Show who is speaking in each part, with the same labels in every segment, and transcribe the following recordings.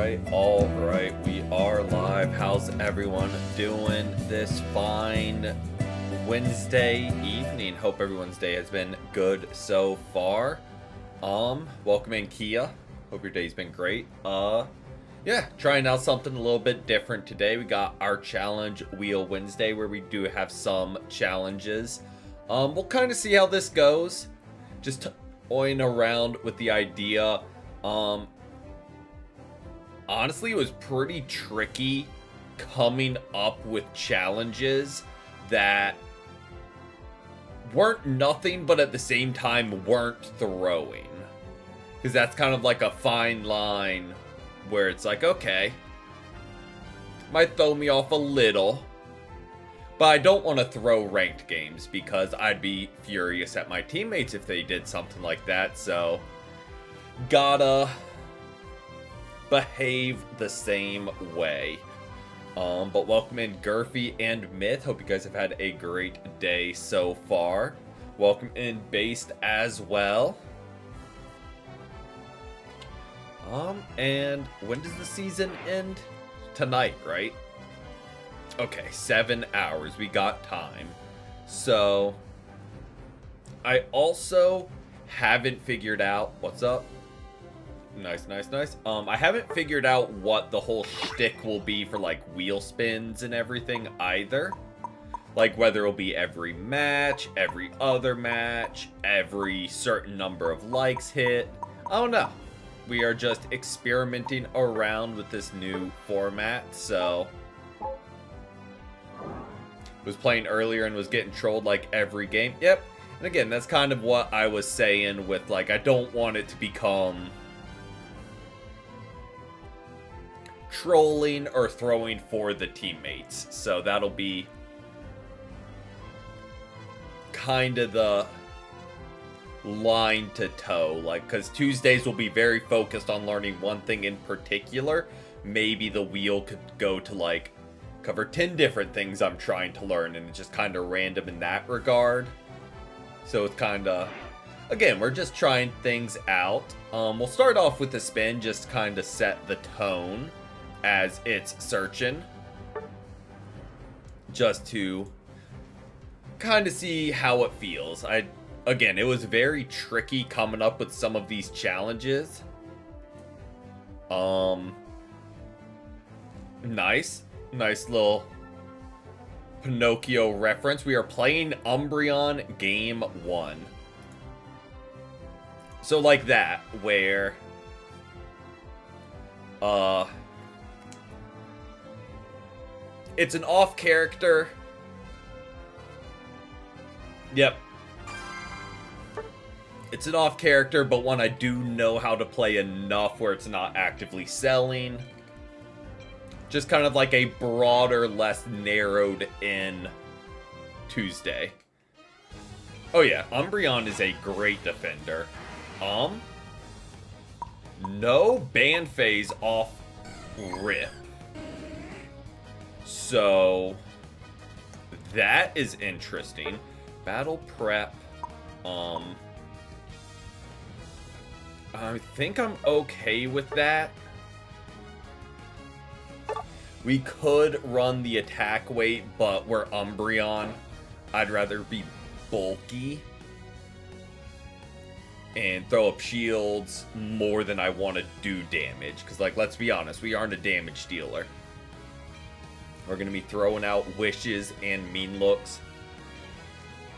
Speaker 1: all right. We are live. How's everyone doing this fine Wednesday evening? Hope everyone's day has been good so far. Welcome in, Kia. Hope your day's been great. Yeah, trying out something a little bit different today. We got our challenge wheel Wednesday where we do have some challenges. We'll kind of see how this goes. Just toying around with the idea. Honestly, it was pretty tricky coming up with challenges that weren't nothing, but at the same time weren't throwing. Because that's kind of like a fine line where it's like, okay, might throw me off a little, but I don't want to throw ranked games because I'd be furious at my teammates if they did something like that, so gotta behave the same way. But welcome in Gurfy and Myth. Hope you guys have had a great day so far. Welcome in Based as well. And when does the season end? Tonight, right? Okay, 7 hours. We got time. So I also haven't figured out what's up. Nice. I haven't figured out what the whole shtick will be for like wheel spins and everything either. Like whether it'll be every match, every other match, every certain number of likes hit. I don't know. We are just experimenting around with this new format, so was playing earlier and was getting trolled like every game. Yep. And again, that's kind of what I was saying with like I don't want it to become trolling or throwing for the teammates. So that'll be kind of the line to toe, like, because Tuesdays will be very focused on learning one thing in particular. Maybe the wheel could go to like cover 10 different things I'm trying to learn, and it's just kind of random in that regard. So it's kind of, again, we're just trying things out. We'll start off with the spin, just kind of set the tone as it's searching, just to kind of see how it feels. Again, it was very tricky coming up with some of these challenges. Nice little Pinocchio reference. We are playing Umbreon Game 1. So like that, where it's an off character. Yep. It's an off character, but one I do know how to play enough where it's not actively selling. Just kind of like a broader, less narrowed in Tuesday. Oh yeah, Umbreon is a great defender. No ban phase off rip. So that is interesting. Battle prep. I think I'm okay with that. We could run the attack weight, but we're Umbreon. I'd rather be bulky and throw up shields more than I want to do damage. Because, like, let's be honest, we aren't a damage dealer. We're going to be throwing out wishes and mean looks.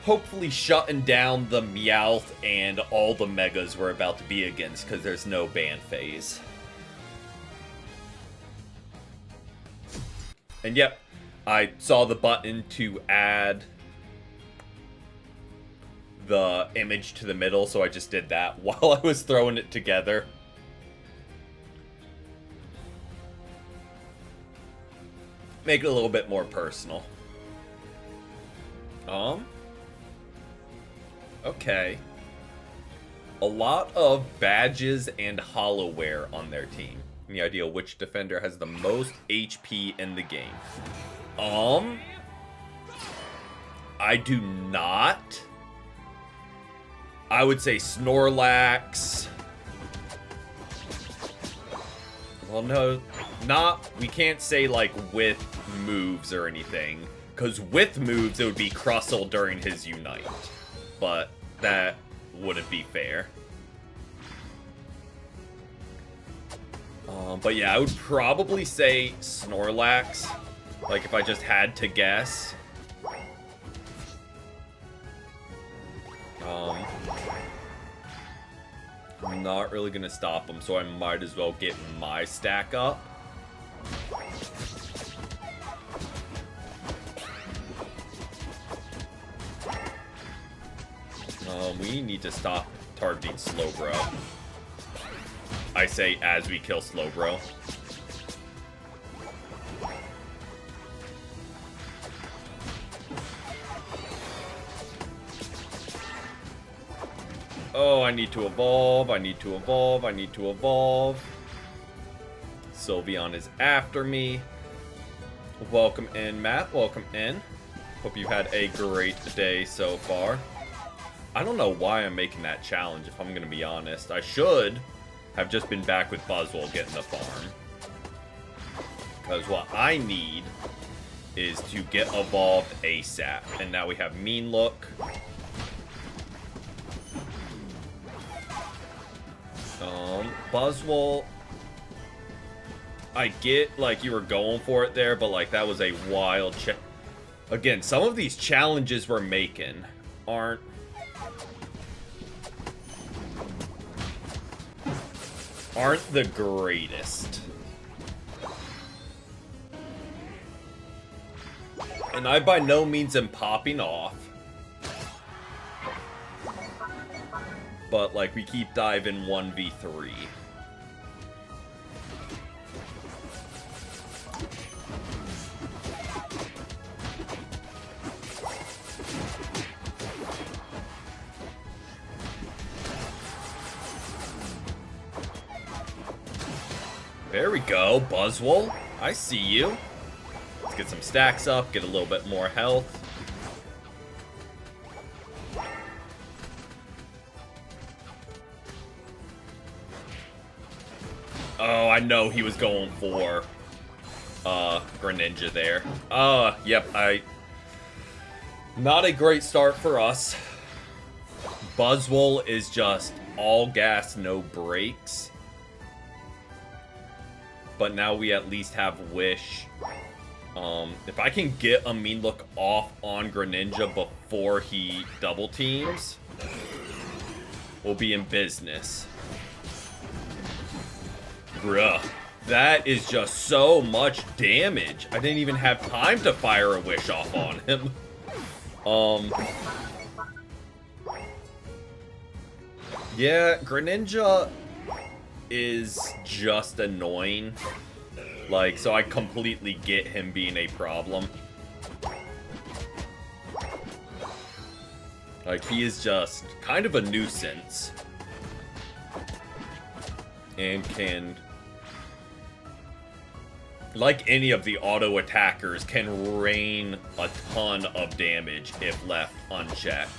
Speaker 1: Hopefully shutting down the Meowth and all the Megas we're about to be against, because there's no ban phase. And yep, I saw the button to add the image to the middle, so I just did that while I was throwing it together. Make it a little bit more personal. Okay. A lot of badges and hollowware on their team. Any idea which defender has the most HP in the game? I do not. I would say Snorlax. Well, no, we can't say, like, with moves or anything. Because with moves, it would be Crustle during his Unite. But that wouldn't be fair. But yeah, I would probably say Snorlax. Like, if I just had to guess. I'm not really gonna stop him, so I might as well get my stack up. We need to stop targeting Slowbro. I say as we kill Slowbro. Oh, I need to evolve, I need to evolve, I need to evolve. Sylveon is after me. Welcome in, Matt, welcome in. Hope you've had a great day so far. I don't know why I'm making that challenge, if I'm gonna be honest. I should have just been back with Buzzwole getting the farm. Because what I need is to get evolved ASAP. And now we have Mean Look. Buzzwole, I get, like, you were going for it there, but, like, that was a wild Again, some of these challenges we're making aren't the greatest. And I by no means am popping off. But, like, we keep diving 1v3. There we go, Buzzwole. I see you. Let's get some stacks up, get a little bit more health. Oh, I know he was going for Greninja there. Yep, not a great start for us. Buzzwole is just all gas, no brakes. But now we at least have Wish. If I can get a Mean Look off on Greninja before he double teams, we'll be in business. Bruh, that is just so much damage. I didn't even have time to fire a Wish off on him. Yeah, Greninja is just annoying. Like, so I completely get him being a problem. Like, he is just kind of a nuisance. And can, like any of the auto attackers, can rain a ton of damage if left unchecked.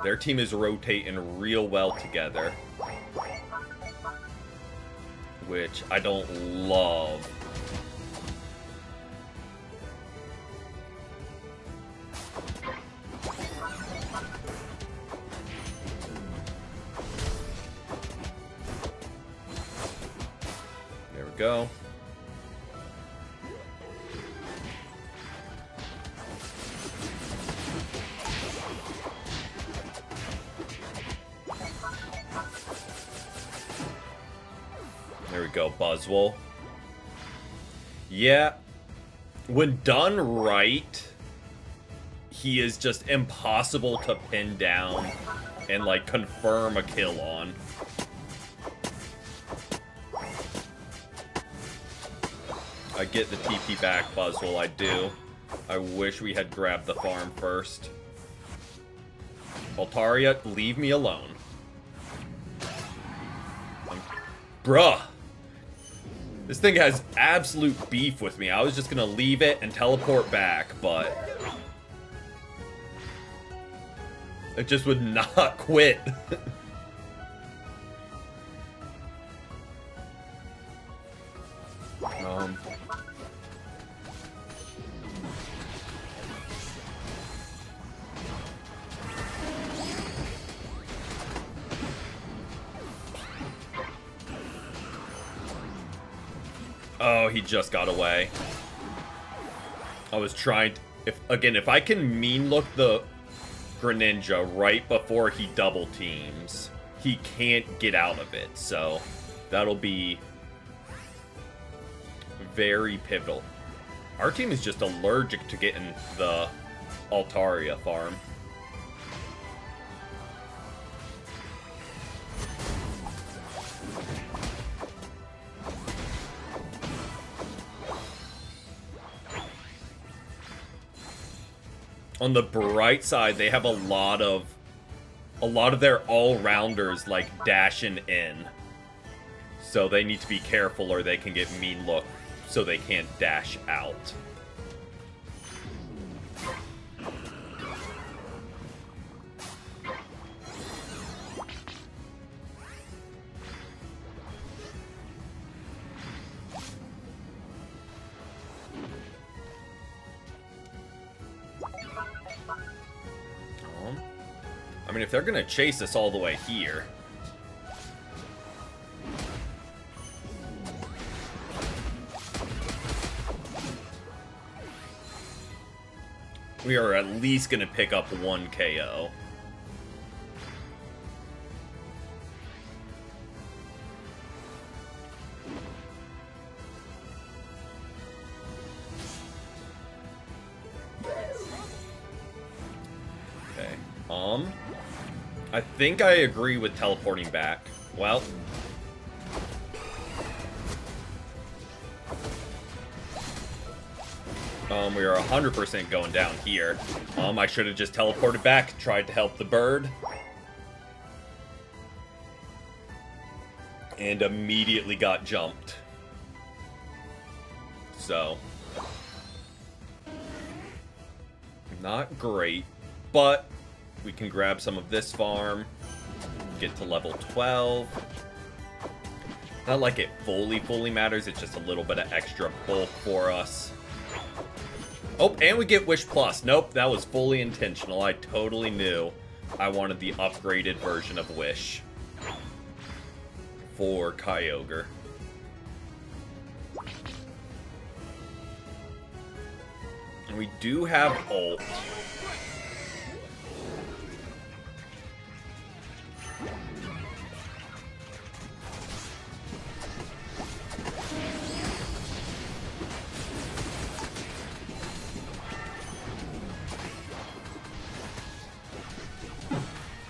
Speaker 1: Their team is rotating real well together, which I don't love. There we go. There we go, Buzzwole. Yeah, when done right, he is just impossible to pin down and, like, confirm a kill on. I get the TP back, Buzzwole, I do. I wish we had grabbed the farm first. Altaria, leave me alone. Bruh. This thing has absolute beef with me. I was just gonna leave it and teleport back, but it just would not quit. Oh, he just got away. I was trying to... If I can mean look the Greninja right before he double teams, he can't get out of it. So that'll be very pivotal. Our team is just allergic to getting the Altaria farm. On the bright side, they have a lot of their all-rounders like dashing in. So they need to be careful or they can get mean look so they can't dash out. I mean, if they're gonna chase us all the way here... we are at least gonna pick up one KO. Okay, I think I agree with teleporting back. Well... we are 100% going down here. I should have just teleported back, tried to help the bird. And immediately got jumped. So. Not great, but we can grab some of this farm. Get to level 12. Not like it fully matters, it's just a little bit of extra bulk for us. Oh, and we get Wish Plus. Nope, that was fully intentional. I totally knew I wanted the upgraded version of Wish for Kyogre. And we do have ult.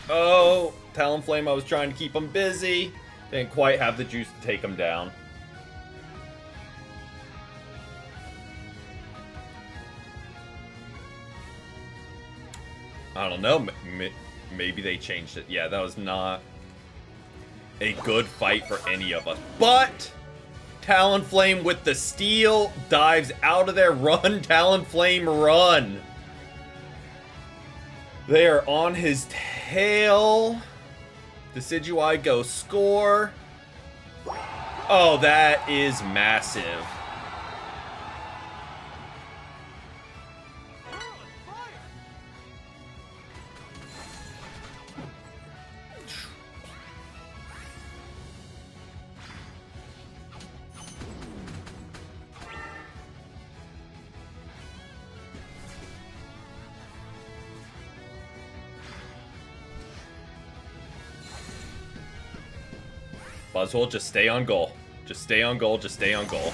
Speaker 1: Oh, Talonflame, I was trying to keep him busy. Didn't quite have the juice to take him down. I don't know, maybe they changed it. Yeah, that was not a good fight for any of us. But Talonflame with the steal dives out of there. Run, Talonflame, run. They are on his tail. Decidueye go score. Oh, that is massive. Buzzwole, just stay on goal. Just stay on goal, just stay on goal.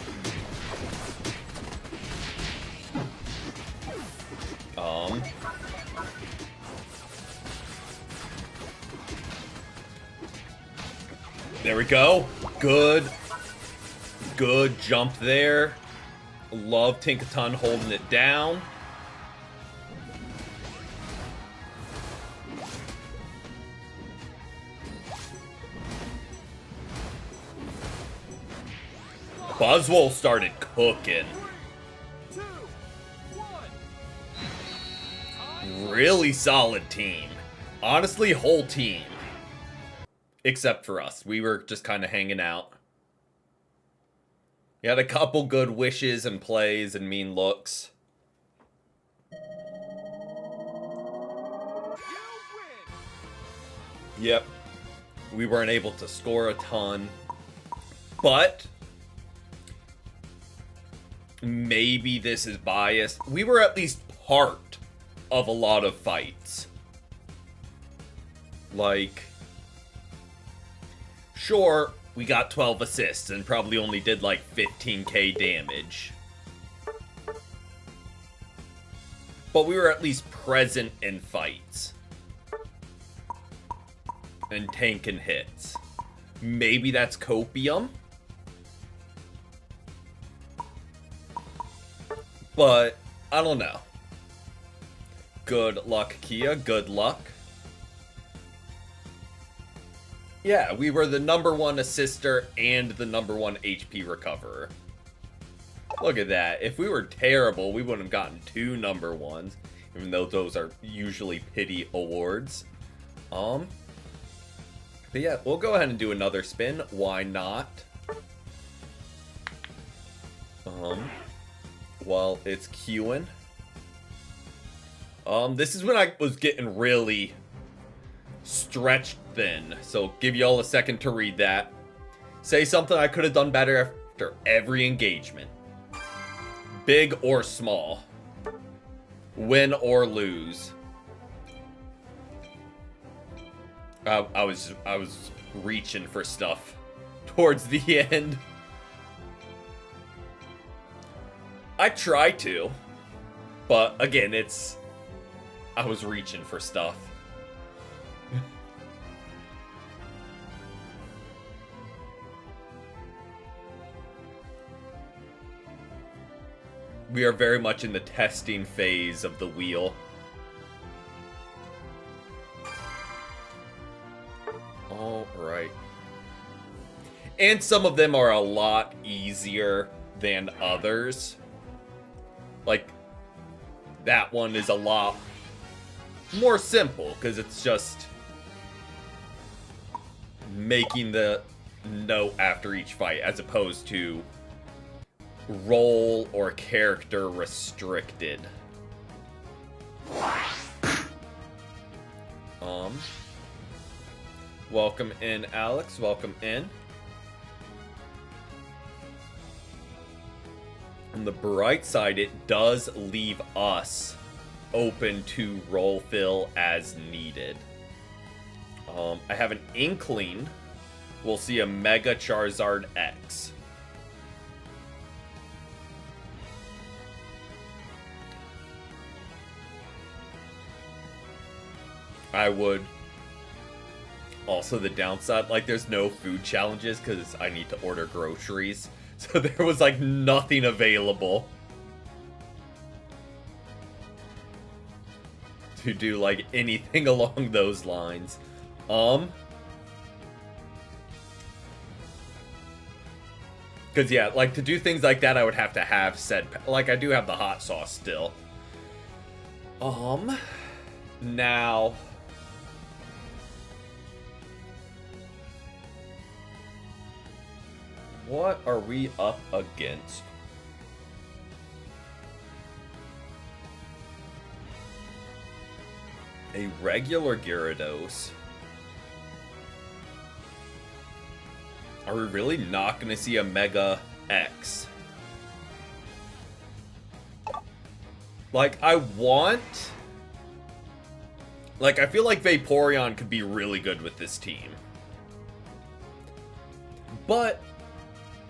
Speaker 1: There we go. Good jump there. Love Tinkaton holding it down. Buzzwole started cooking. Really solid team. Honestly, whole team. Except for us. We were just kind of hanging out. We had a couple good wishes and plays and mean looks. Yep. We weren't able to score a ton. But maybe this is biased. We were at least part of a lot of fights. Like, sure, we got 12 assists and probably only did like 15k damage. But we were at least present in fights. And tanking hits. Maybe that's copium? But, I don't know. Good luck, Kia. Good luck. Yeah, we were the #1 assister and the #1 HP recoverer. Look at that. If we were terrible, we wouldn't have gotten 2 #1s. Even though those are usually pity awards. But yeah, we'll go ahead and do another spin. Why not? While it's queuing. This is when I was getting really stretched thin. So give y'all a second to read that. Say something I could have done better after every engagement. Big or small. Win or lose. I was reaching for stuff towards the end. I try to, but again, I was reaching for stuff. We are very much in the testing phase of the wheel. All right. And some of them are a lot easier than others. Like, that one is a lot more simple, because it's just making the note after each fight, as opposed to role or character restricted. Welcome in, Alex. Welcome in. On the bright side, it does leave us open to role fill as needed. I have an inkling we'll see a Mega Charizard X. I would. Also, the downside, like, there's no food challenges because I need to order groceries. So there was, like, nothing available to do, like, anything along those lines. Because, yeah, like, to do things like that, I would have to have said... Like, I do have the hot sauce still. Now... what are we up against? A regular Gyarados. Are we really not going to see a Mega X? Like, I want... Like, I feel like Vaporeon could be really good with this team. But...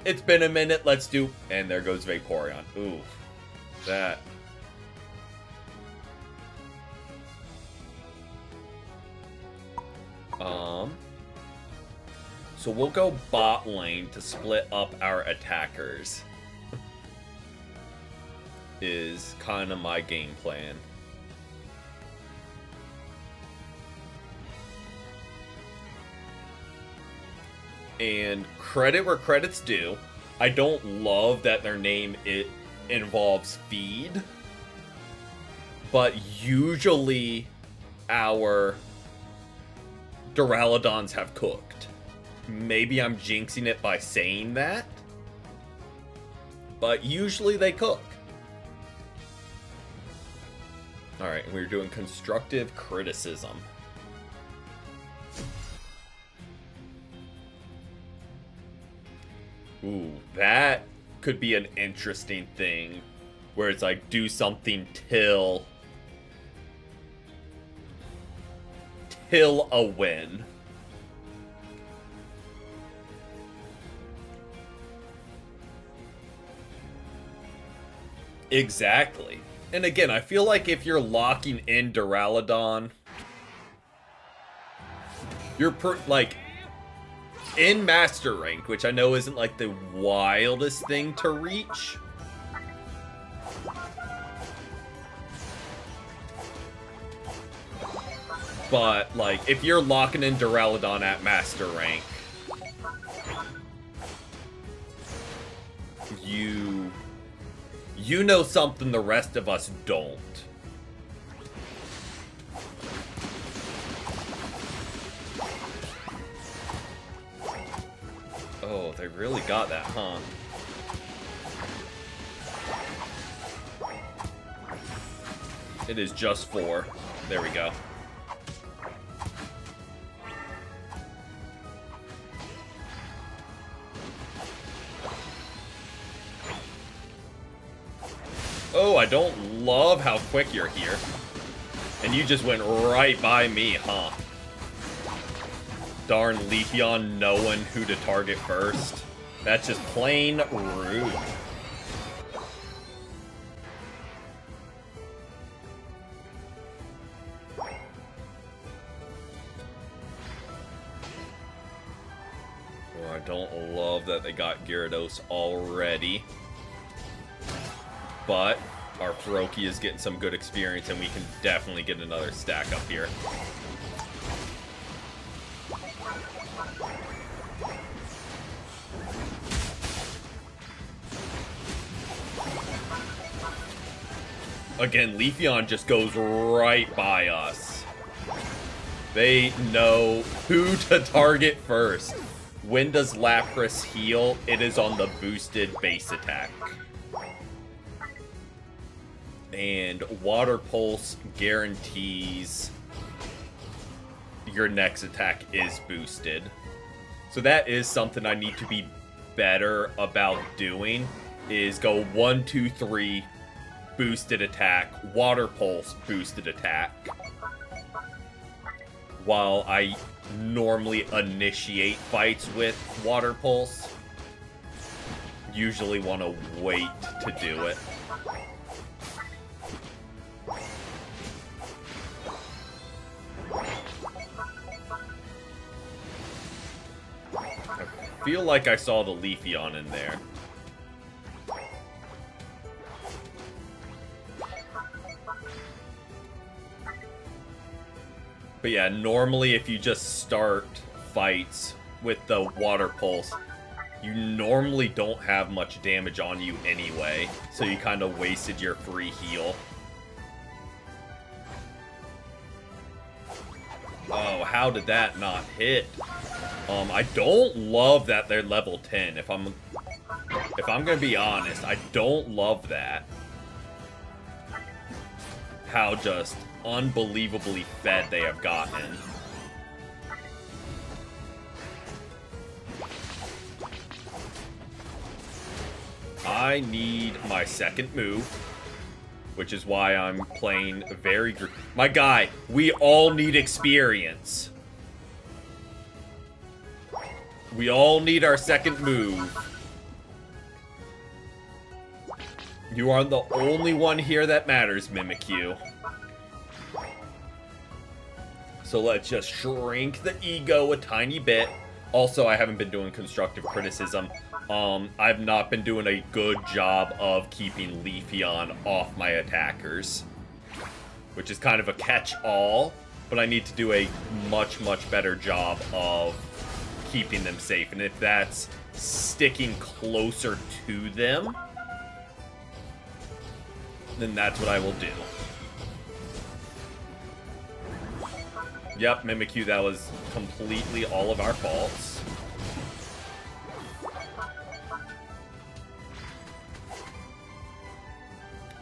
Speaker 1: it's been a minute, let's do... and there goes Vaporeon. Ooh. That... so we'll go bot lane to split up our attackers. Is kind of my game plan. And credit where credit's due. I don't love that their name involves feed. But usually our Duraludons have cooked. Maybe I'm jinxing it by saying that. But usually they cook. Alright, we're doing constructive criticism. Ooh, that could be an interesting thing where it's like do something till a win. Exactly. And again, I feel like if you're locking in Duraludon, you're like in Master Rank, which I know isn't like the wildest thing to reach. But like if you're locking in Duraludon at Master Rank, you know something the rest of us don't. Oh, they really got that, huh? It is just 4. There we go. Oh, I don't love how quick you're here. And you just went right by me, huh? Darn Leafeon knowing who to target first. That's just plain rude. Oh, I don't love that they got Gyarados already. But our Froakie is getting some good experience, and we can definitely get another stack up here. Again, Leafeon just goes right by us. They know who to target first. When does Lapras heal? It is on the boosted base attack. And Water Pulse guarantees your next attack is boosted. So that is something I need to be better about doing, is go 1, 2, 3, boosted attack, Water Pulse, boosted attack. While I normally initiate fights with Water Pulse, usually want to wait to do it. I feel like I saw the Leafeon in there. But yeah, normally if you just start fights with the Water Pulse, you normally don't have much damage on you anyway, so you kind of wasted your free heal. Oh, how did that not hit? I don't love that they're level 10. If I'm gonna be honest, I don't love that. How just unbelievably fed they have gotten. I need my second move, which is why I'm playing very... My guy, we all need experience. We all need our second move. You are the only one here that matters, Mimikyu. So let's just shrink the ego a tiny bit. Also, I haven't been doing constructive criticism. I've not been doing a good job of keeping Leafeon off my attackers, which is kind of a catch-all, but I need to do a much, much better job of keeping them safe. And if that's sticking closer to them, then that's what I will do. Yep, Mimikyu, that was completely all of our faults.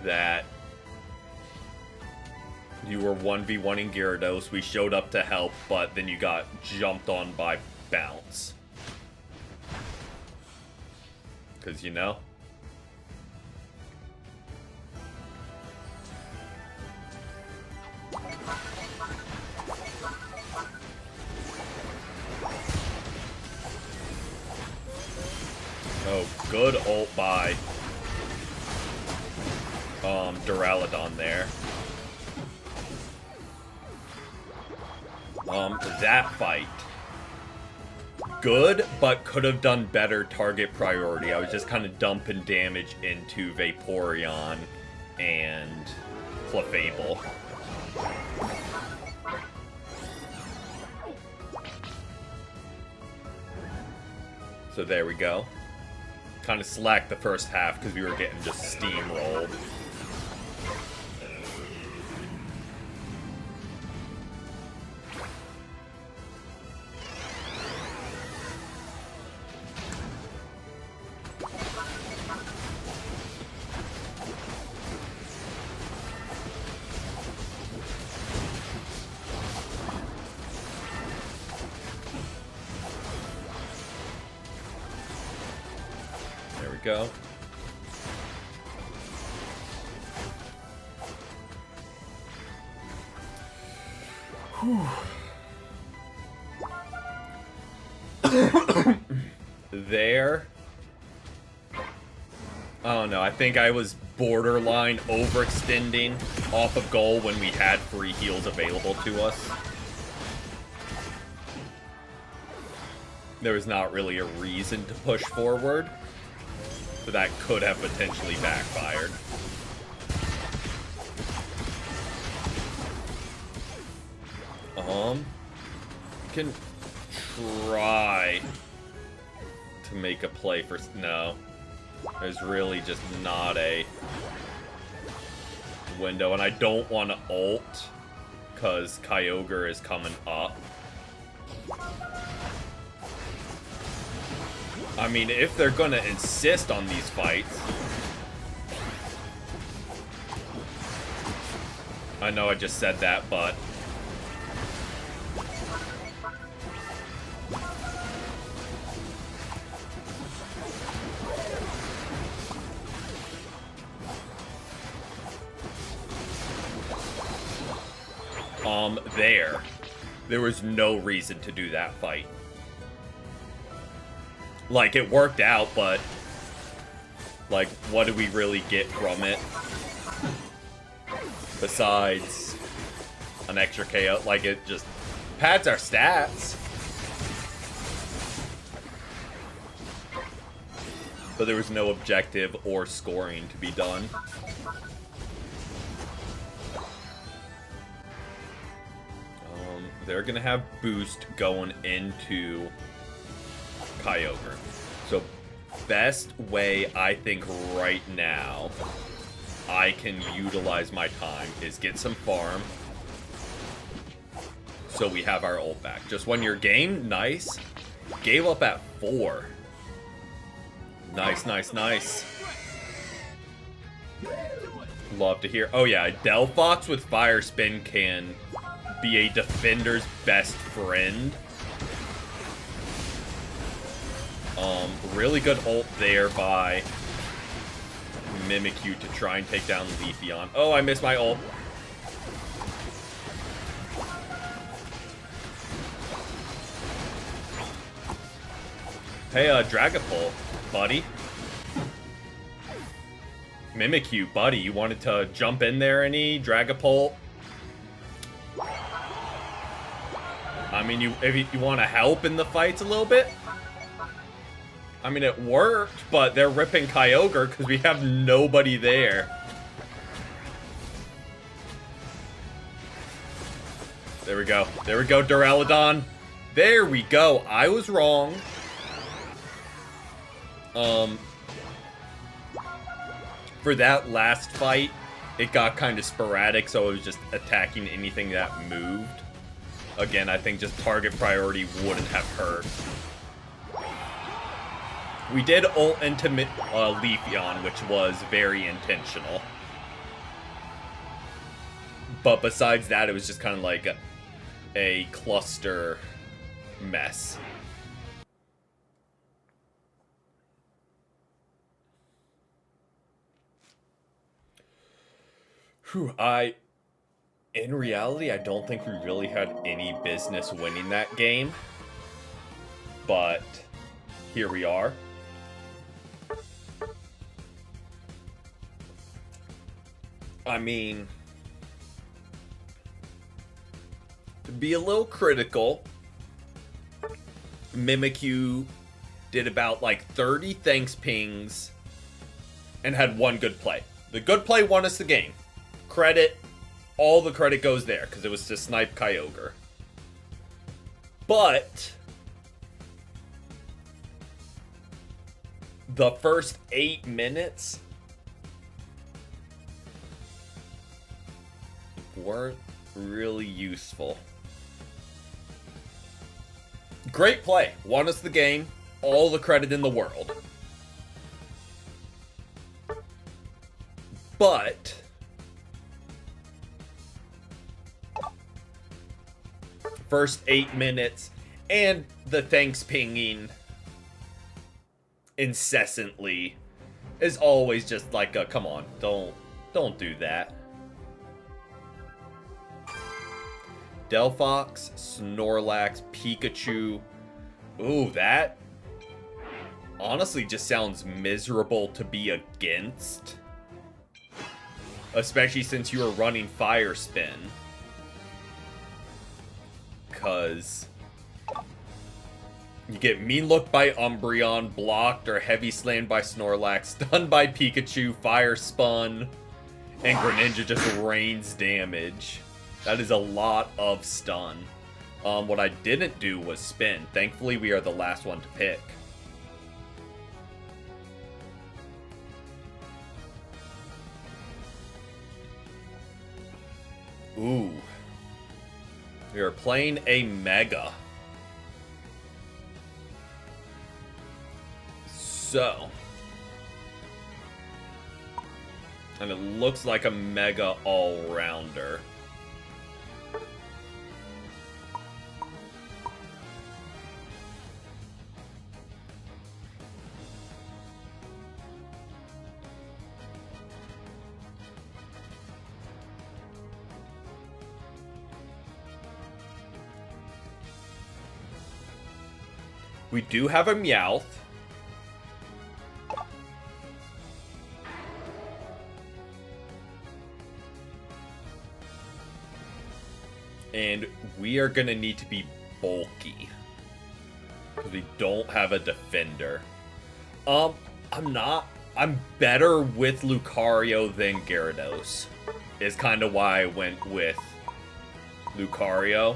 Speaker 1: That you were 1v1ing Gyarados, we showed up to help, but then you got jumped on by Bounce. Because, you know, Oh, good ult by Duraludon there. That fight. Good, but could have done better target priority. I was just kind of dumping damage into Vaporeon and Clefable. So there we go. Kind of slacked the first half because we were getting just steamrolled. Go. There. Oh no, I think I was borderline overextending off of goal when we had free heals available to us. There was not really a reason to push forward. So that could have potentially backfired. Can try to make a play for... No. There's really just not a window. And I don't want to ult because Kyogre is coming up. I mean, if they're gonna insist on these fights... I know I just said that, but... There was no reason to do that fight. Like, it worked out, but... Like, what do we really get from it? Besides an extra KO. Like, it just pads our stats. But there was no objective or scoring to be done. They're gonna have boost going into Kyogre. So, best way I think right now I can utilize my time is get some farm. So we have our ult back. Just when your game, nice. Gave up at 4. Nice, nice, nice. Love to hear. Oh yeah, Delphox with Fire Spin can be a defender's best friend. Really good ult there by Mimikyu to try and take down Leafeon. Oh, I missed my ult. Hey, Dragapult, buddy. Mimikyu, buddy, you wanted to jump in there any, Dragapult? I mean, if you want to help in the fights a little bit? I mean, it worked, but they're ripping Kyogre because we have nobody there. There we go. There we go, Duraludon. There we go. I was wrong. For that last fight, it got kind of sporadic, so it was just attacking anything that moved. Again, I think just target priority wouldn't have hurt. We did ult into Leafeon, which was very intentional. But besides that, it was just kind of like a cluster mess. Whew, in reality, I don't think we really had any business winning that game. But here we are. I mean, to be a little critical, Mimikyu did about like 30 thanks pings and had one good play. The good play won us the game. Credit, all the credit goes there because it was to snipe Kyogre. But the first 8 minutes weren't really useful. Great play. Won us the game. All the credit in the world. But first 8 minutes and the thanks pinging incessantly is always just like a come on, don't do that. Delphox, Snorlax, Pikachu. Ooh, that honestly just sounds miserable to be against. Especially since you were running Fire Spin. Because you get Mean Look by Umbreon, blocked or heavy slammed by Snorlax, stunned by Pikachu, Fire Spun, and Greninja just rains damage. That is a lot of stun. What I didn't do was spin. Thankfully, we are the last one to pick. Ooh. We are playing a Mega. So. And it looks like a Mega all-rounder. We do have a Meowth. And we are going to need to be bulky. Because we don't have a defender. I'm better with Lucario than Gyarados. Is kind of why I went with Lucario.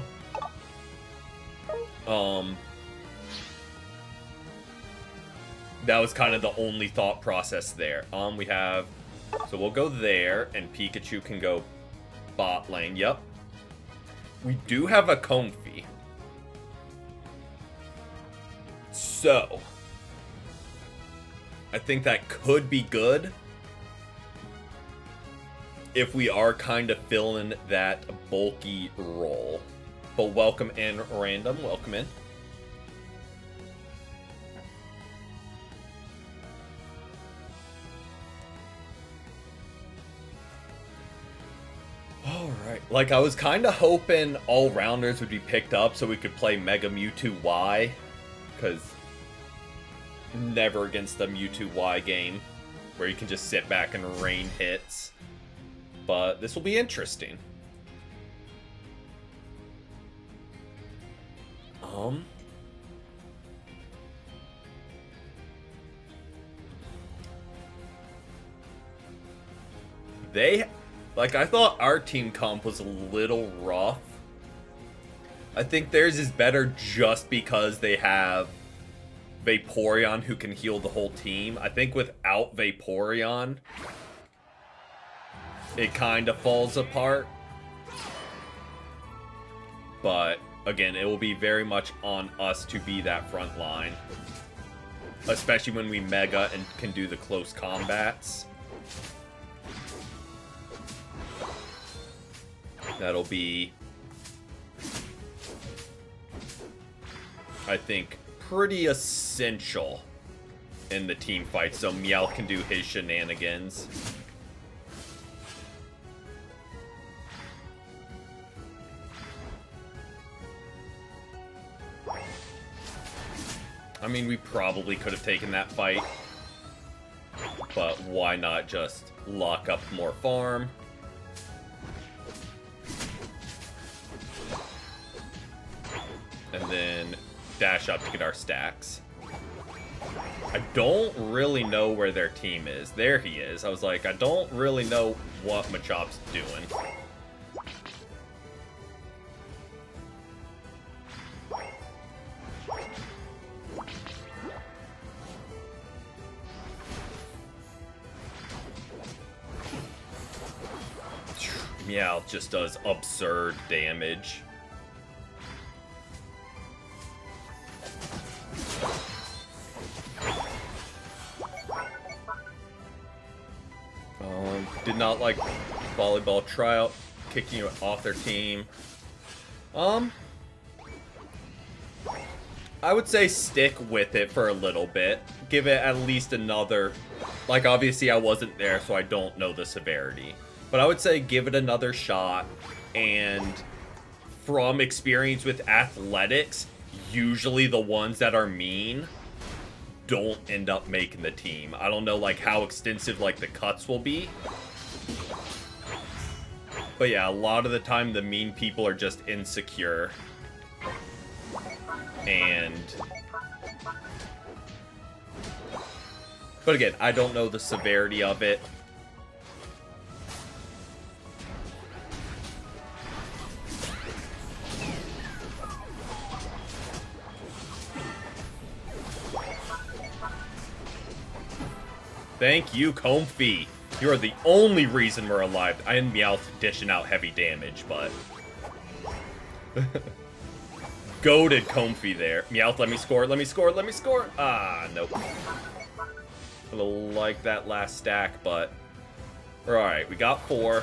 Speaker 1: That was kind of the only thought process there. We have... So we'll go there, and Pikachu can go bot lane. Yep. We do have a Comfey. So... I think that could be good. If we are kind of filling that bulky role. But welcome in, Random. Welcome in. Alright, like I was kind of hoping all-rounders would be picked up so we could play Mega Mewtwo Y, because never against the Mewtwo Y game, where you can just sit back and rain hits. But this will be interesting. Like, I thought our team comp was a little rough. I think theirs is better just because they have Vaporeon who can heal the whole team. I think without Vaporeon, it kind of falls apart. But, again, it will be very much on us to be that front line. Especially when we Mega and can do the close combats. That'll be, I think, pretty essential in the team fight, so Meowth can do his shenanigans. I mean, we probably could have taken that fight, but why not just lock up more farm? and then dash up to get our stacks. I don't really know where their team is. There he is. I was like, I don't really know what Machopp's doing. Meowth just does absurd damage. Did not like volleyball tryout kicking you off their team. I would say stick with it for a little bit. Give it at least another... Like, obviously I wasn't there, so I don't know the severity. But I would say give it another shot, and from experience with athletics, usually the ones that are mean don't end up making the team. I don't know like how extensive like the cuts will be. But yeah, a lot of the time the mean people are just insecure. But again, I don't know the severity of it. Thank you, Comfy. You are the only reason we're alive. I am Meowth dishing out heavy damage, but... Goated Comfy there. Meowth, let me score, let me score, let me score! Ah, nope. I like that last stack, but... Alright, we got 4.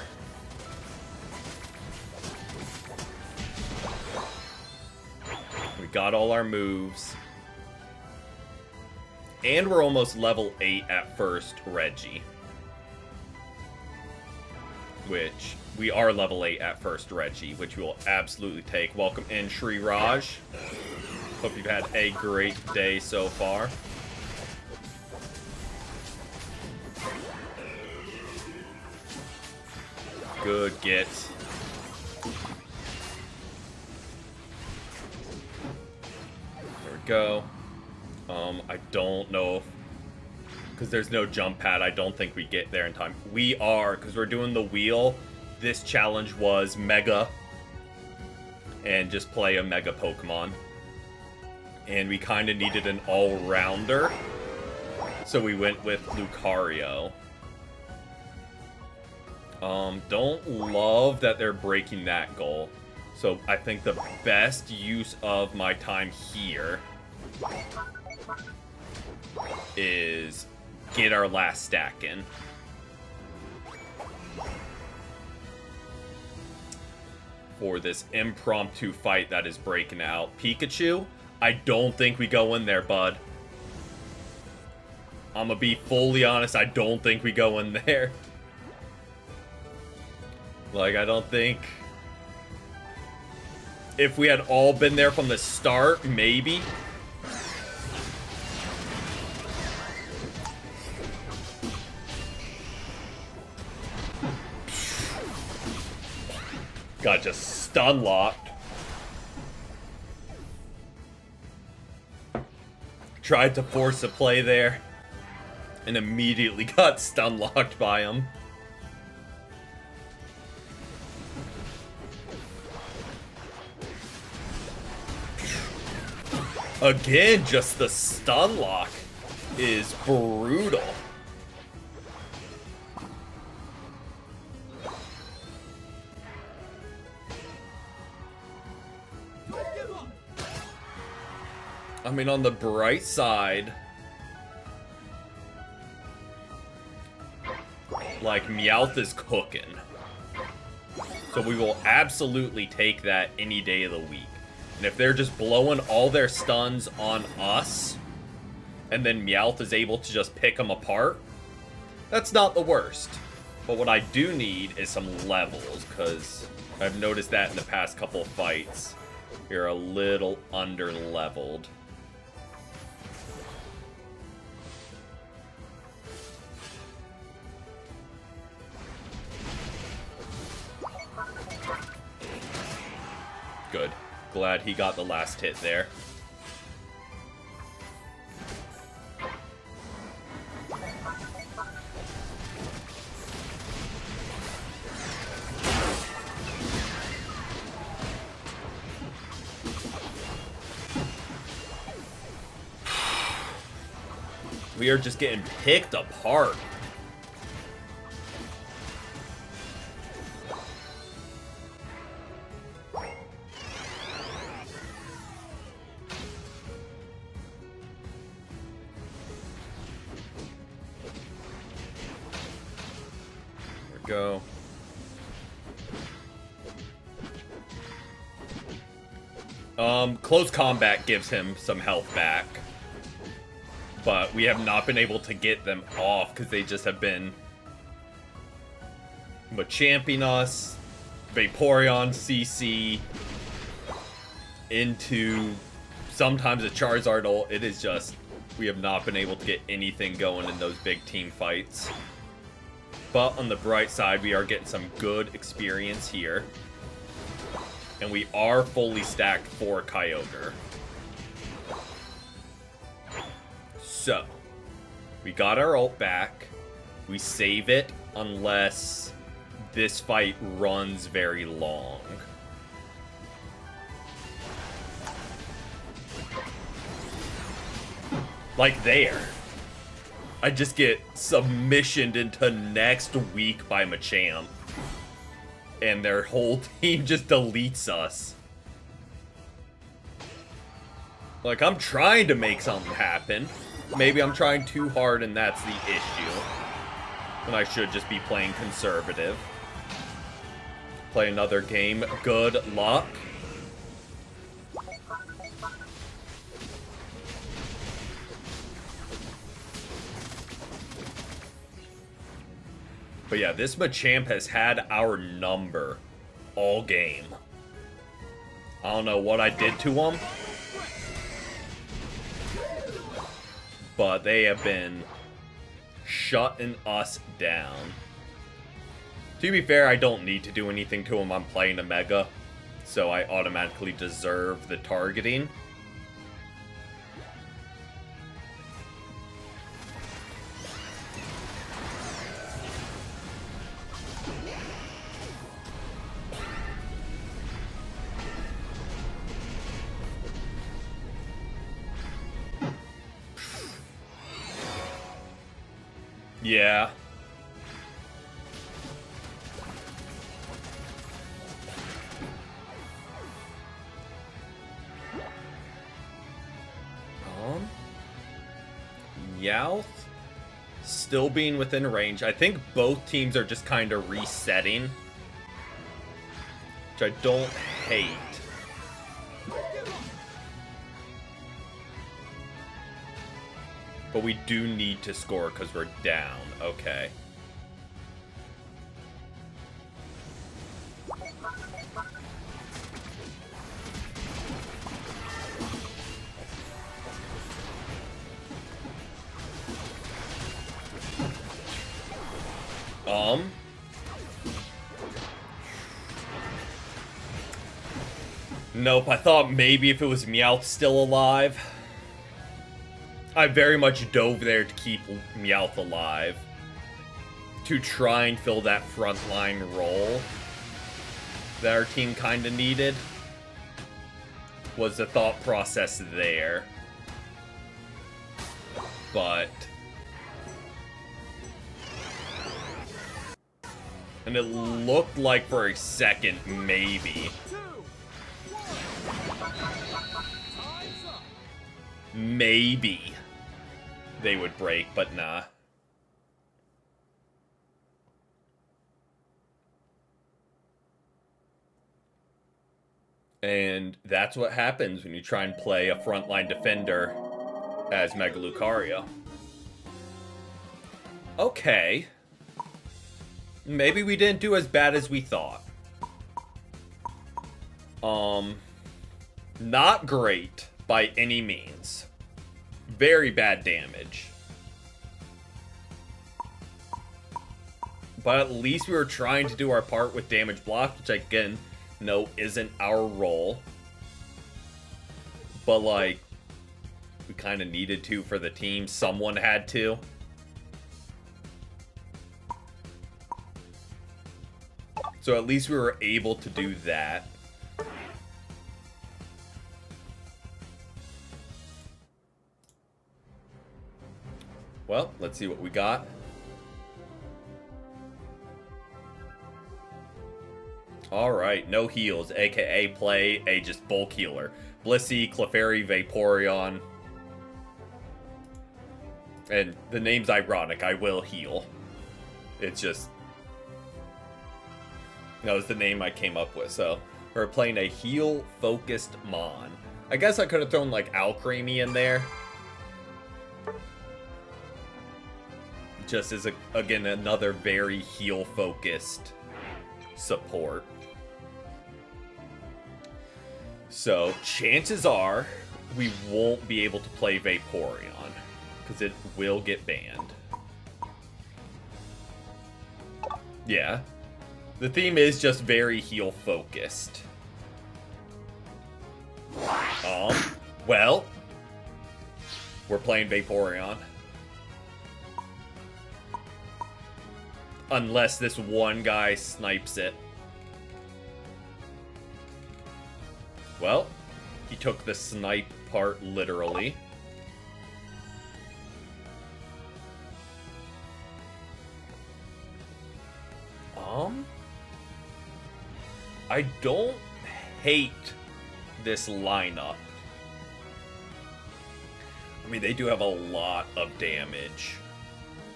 Speaker 1: We got all our moves. And we're almost level 8 at first, Reggie. Which, we are level 8 at first, Reggie, which we will absolutely take. Welcome in, Shri Raj. Hope you've had a great day so far. Good get. There we go. I don't know if... Because there's no jump pad, I don't think we get there in time. We are, because we're doing the wheel. This challenge was Mega. And just play a Mega Pokemon. And we kind of needed an all-rounder. So we went with Lucario. Don't love that they're breaking that goal. So I think the best use of my time here is get our last stack in. For this impromptu fight that is breaking out. Pikachu, I don't think we go in there, bud. I'm gonna be fully honest, I don't think we go in there. Like, I don't think... If we had all been there from the start, maybe. Got just stun locked. Tried to force a play there. And immediately got stun locked by him. Again, just the stun lock is brutal. I mean, on the bright side, like, Meowth is cooking. So we will absolutely take that any day of the week. And if they're just blowing all their stuns on us, and then Meowth is able to just pick them apart, that's not the worst. But what I do need is some levels, because I've noticed that in the past couple of fights. You're a little under-leveled. Good. Glad he got the last hit there. We are just getting picked apart. Go. Close combat gives him some health back. But we have not been able to get them off because they just have been Machamping us, Vaporeon CC into sometimes a Charizard ult. It is just, we have not been able to get anything going in those big team fights. But on the bright side, we are getting some good experience here. And we are fully stacked for Kyogre. So, we got our ult back. We save it unless this fight runs very long. Like there. I just get submissioned into next week by Machamp. And their whole team just deletes us. Like, I'm trying to make something happen. Maybe I'm trying too hard and that's the issue. And I should just be playing conservative. Play another game. Good luck. But yeah, this Machamp has had our number all game. I don't know what I did to him, but they have been shutting us down. To be fair, I don't need to do anything to him. I'm playing a Mega, so I automatically deserve the targeting. Yeah. Meowth still being within range. I think both teams are just kind of resetting, which I don't hate. But we do need to score because we're down. Okay. Nope, I thought maybe if it was Meowth still alive. I very much dove there to keep Meowth alive. To try and fill that frontline role that our team kind of needed. Was the thought process there. But... and it looked like for a second, maybe. Maybe they would break, but nah. And that's what happens when you try and play a frontline defender as Mega Lucario. Okay. Maybe we didn't do as bad as we thought. Not great by any means. Very bad damage. But at least we were trying to do our part with damage block, which again, no, isn't our role. but like we kind of needed to for the team. Someone had to. So at least we were able to do that. Well, let's see what we got. Alright, no heals, aka play a just bulk healer. Blissey, Clefairy, Vaporeon. And the name's ironic, I will heal. It's just... that was the name I came up with, so... we're playing a heal-focused Mon. I guess I could have thrown, like, Alcremie in there. Just as, again, another very heal-focused support. So, chances are we won't be able to play Vaporeon, because it will get banned. Yeah. The theme is just very heal-focused. Well, we're playing Vaporeon. Unless this one guy snipes it. Well, he took the snipe part literally. I don't hate this lineup. I mean, they do have a lot of damage.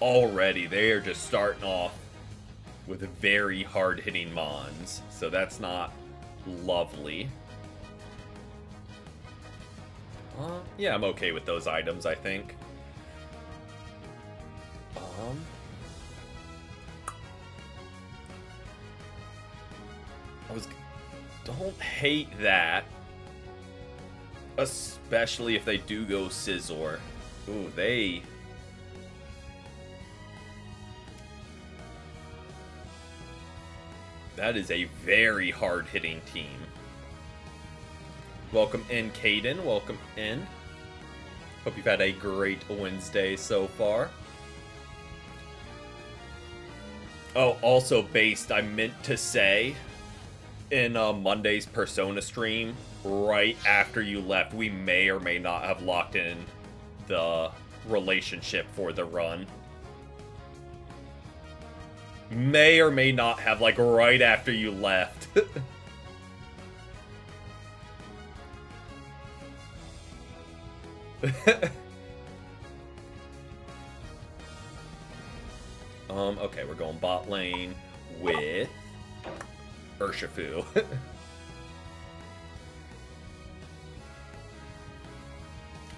Speaker 1: Already, they are just starting off with very hard-hitting Mons. So that's not lovely. Yeah, I'm okay with those items, I think. Don't hate that. Especially if they do go Scizor. Ooh, that is a very hard-hitting team. Welcome in, Caden. Welcome in. Hope you've had a great Wednesday so far. Oh, also based, I meant to say, in Monday's Persona stream, right after you left, we may or may not have locked in the relationship for the run. May or may not have, like, right after you left. Okay, we're going bot lane with Urshifu.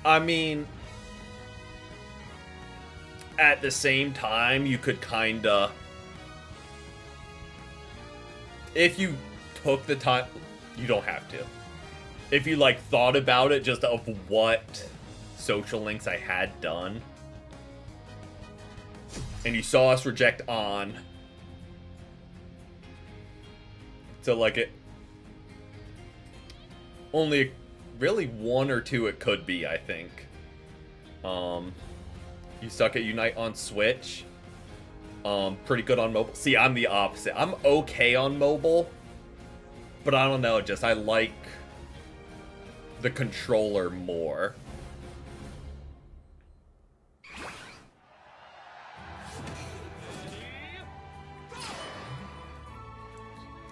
Speaker 1: I mean, at the same time, you could kinda... if you took the time... you don't have to. If you, like, thought about it, just of what social links I had done, and you saw us reject on... so, like, it... only really one or two it could be, I think. You suck at Unite on Switch. Pretty good on mobile. See, I'm the opposite. I'm okay on mobile, but I don't know, just I like the controller more.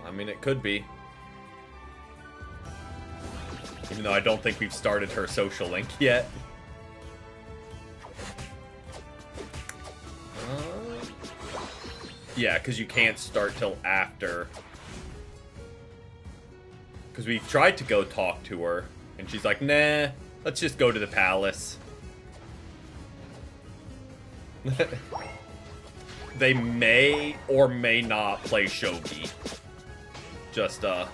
Speaker 1: I mean, it could be. Even though I don't think we've started her social link yet. Yeah, because you can't start till after. Because we tried to go talk to her, and she's like, nah, let's just go to the palace. They may or may not play Shogi. Just to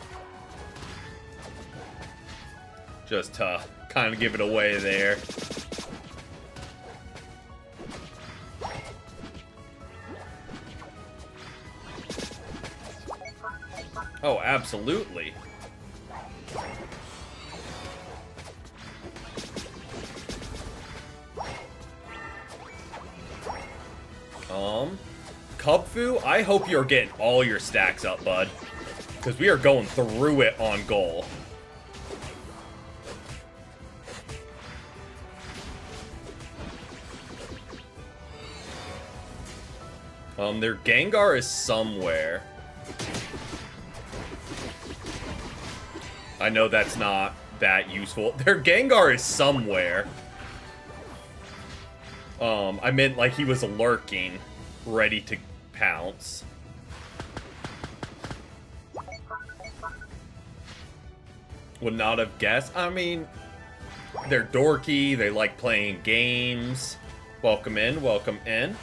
Speaker 1: kind of give it away there. Oh, absolutely. Kubfu, I hope you're getting all your stacks up, bud. Because we are going through it on goal. Their Gengar is somewhere. I know that's not that useful. Their Gengar is somewhere. I meant like he was lurking, ready to pounce. Would not have guessed. I mean, they're dorky. They like playing games. Welcome in. Welcome in.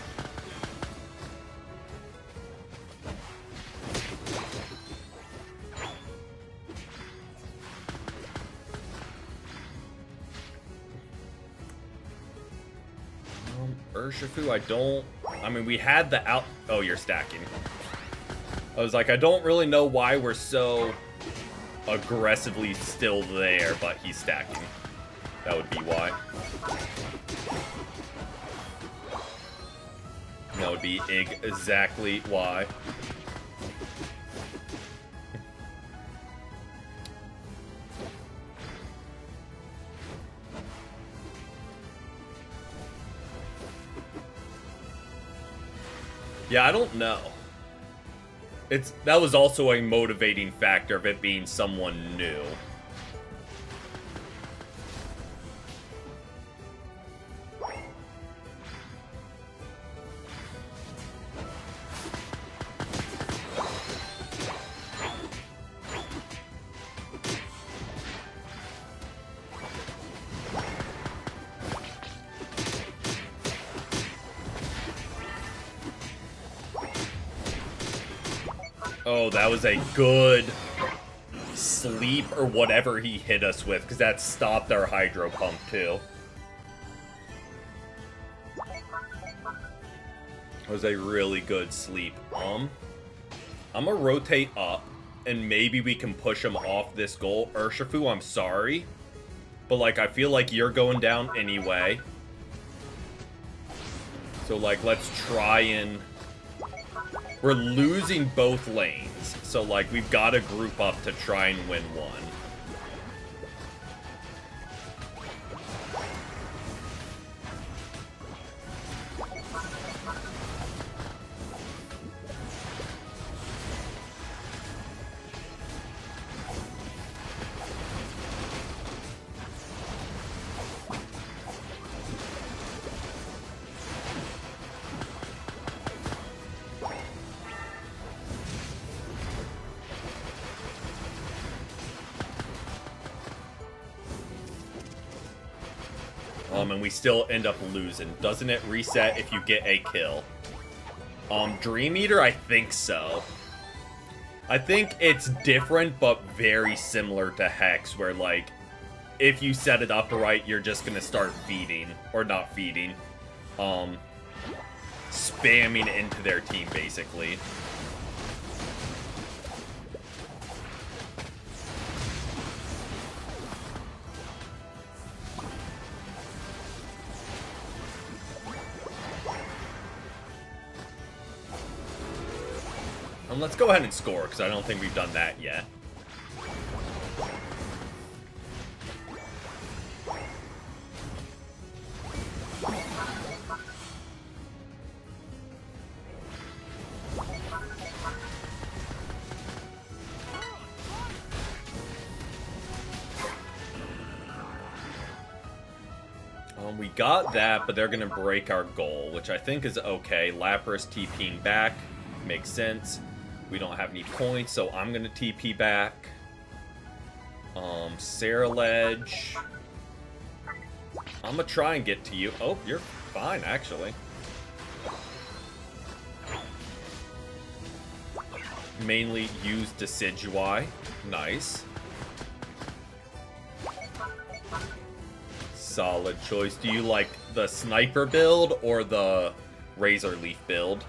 Speaker 1: Urshifu, I mean, we had the out... Oh, you're stacking. I was like, I don't really know why we're so aggressively still there, but he's stacking. That would be why. That would be exactly why. Yeah, I don't know. That was also a motivating factor of it being someone new. Oh, that was a good sleep or whatever he hit us with, because that stopped our hydro pump too. That was a really good sleep. I'm gonna rotate up, and maybe we can push him off this goal. Urshifu, I'm sorry, but like I feel like you're going down anyway. So like, let's try and... We're losing both lanes, so like we've got to group up to try and win one. And we still end up losing. Doesn't it reset if you get a kill? Dream Eater, I think so. I think it's different, but very similar to Hex, where, like, if you set it up right, you're just gonna start feeding, or not feeding, spamming into their team, basically. Let's go ahead and score, because I don't think we've done that yet. We got that, but they're going to break our goal, which I think is okay. Lapras TPing back. Makes sense. We don't have any points, so I'm going to TP back. Saraledge. I'm going to try and get to you. Oh, you're fine, actually. Mainly use Decidueye. Nice. Solid choice. Do you like the Sniper build or the Razor Leaf build?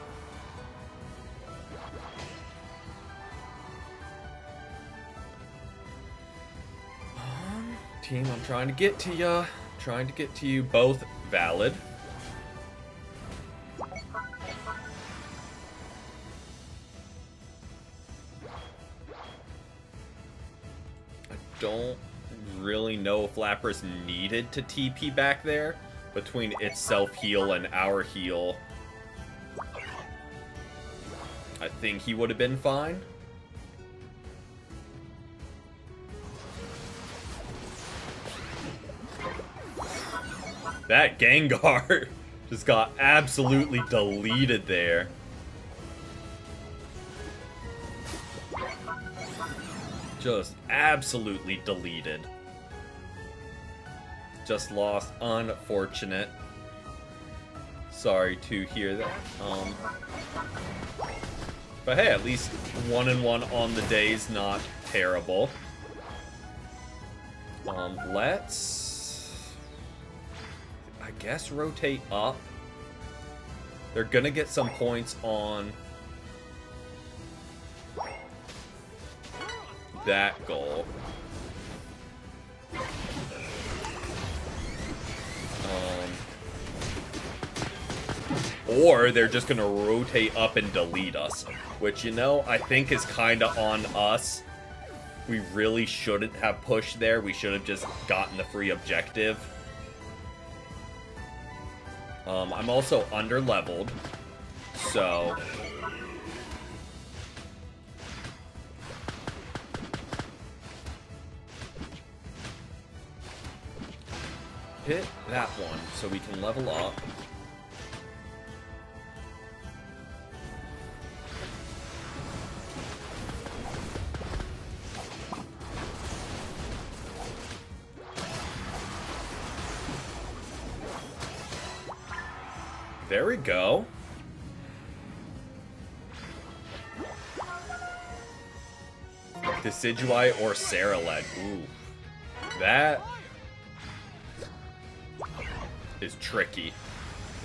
Speaker 1: Team, I'm trying to get to ya. Trying to get to you. Both valid. really know if Lapras needed to TP back there. Between its self-heal and our heal, I think he would have been fine. That Gengar just got absolutely deleted there. Just absolutely deleted. Just lost. Unfortunate. Sorry to hear that. But hey, at least 1-1 on the day is not terrible. Let's, I guess, rotate up. They're gonna get some points on that goal. Or they're just gonna rotate up and delete us, which, you know, I think is kind of on us. We really shouldn't have pushed there. We should have just gotten the free objective. I'm also under-leveled, so hit that one so we can level up. There we go. Decidueye or Cerulean. Ooh. That is tricky.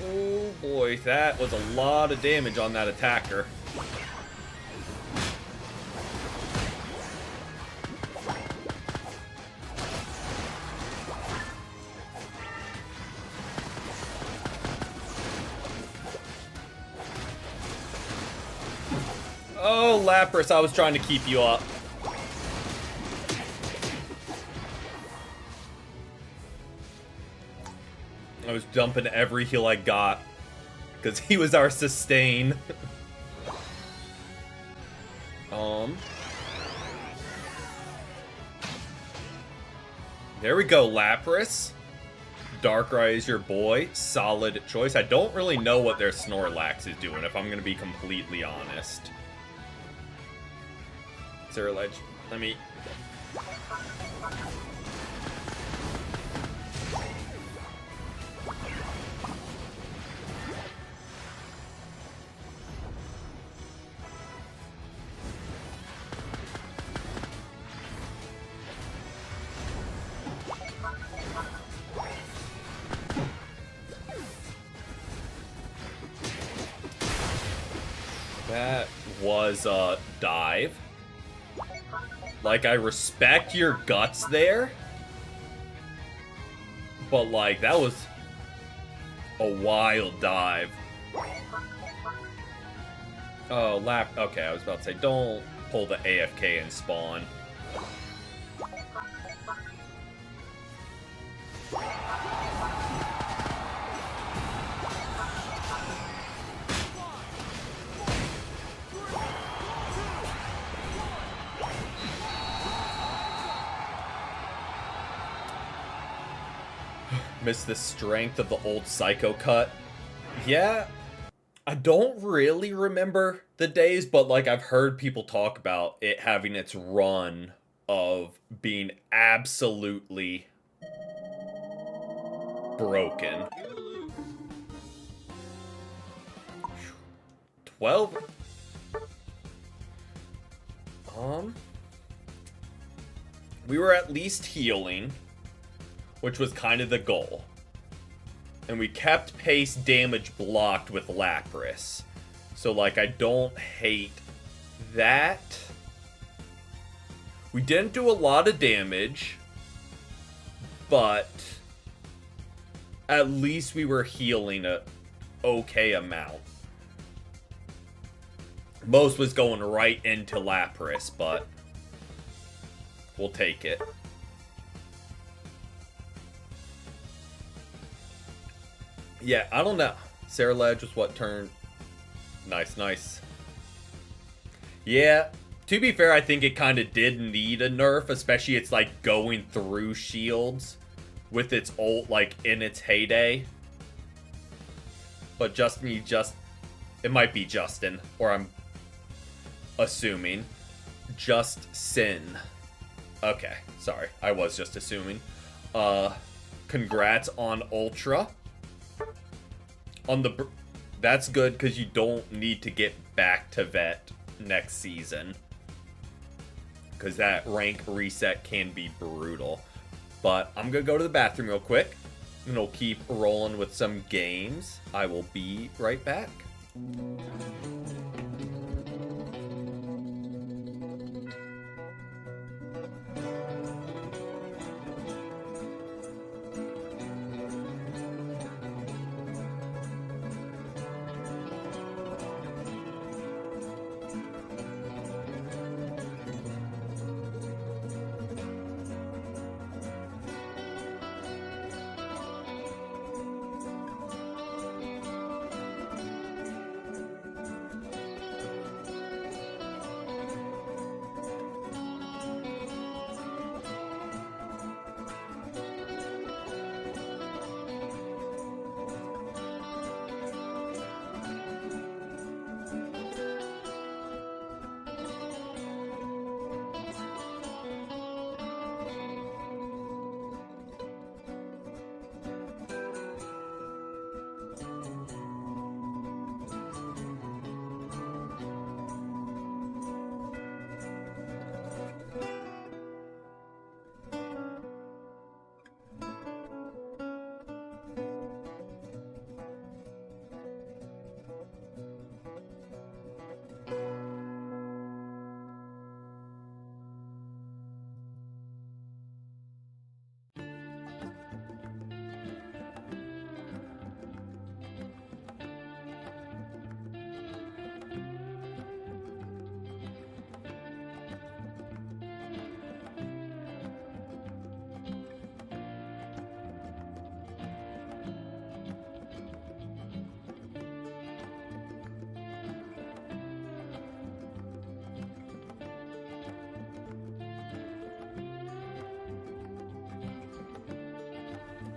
Speaker 1: Oh boy, that was a lot of damage on that attacker. Oh, Lapras, I was trying to keep you up. I was dumping every heal I got because he was our sustain. There we go, Lapras. Darkrai is your boy. Solid choice. I don't really know what their Snorlax is doing, if I'm going to be completely honest. Cerulean, let me... That was a dive. Like, I respect your guts there, but, like, that was a wild dive. Oh, okay, I was about to say, don't pull the AFK and spawn. Miss the strength of the old Psycho cut. Yeah, I don't really remember the days, but like I've heard people talk about it having its run of being absolutely broken. 12? We were at least healing, which was kind of the goal. And we kept pace damage blocked with Lapras. So, like, I don't hate that. We didn't do a lot of damage, but at least we were healing a okay amount. Most was going right into Lapras, but we'll take it. Yeah, I don't know. Sarah Ledge was what turn? Nice, nice. Yeah, to be fair, I think it kind of did need a nerf, especially it's like going through shields with its ult like in its heyday. But Justin, it might be Justin, or I'm assuming. Just Sin. Okay, sorry, I was just assuming. Congrats on Ultra. That's good because you don't need to get back to vet next season, because that rank reset can be brutal. But I'm gonna go to the bathroom real quick, and we'll keep rolling with some games. I will be right back.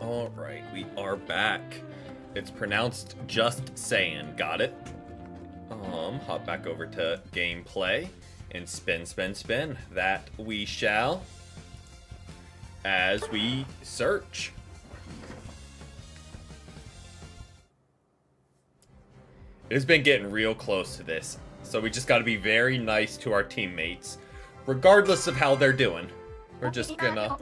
Speaker 1: Alright, we are back. It's pronounced Just Saying. Got it? Hop back over to gameplay and spin, spin, spin. That we shall. As we search. It's been getting real close to this, so we just gotta be very nice to our teammates, regardless of how they're doing. We're just gonna...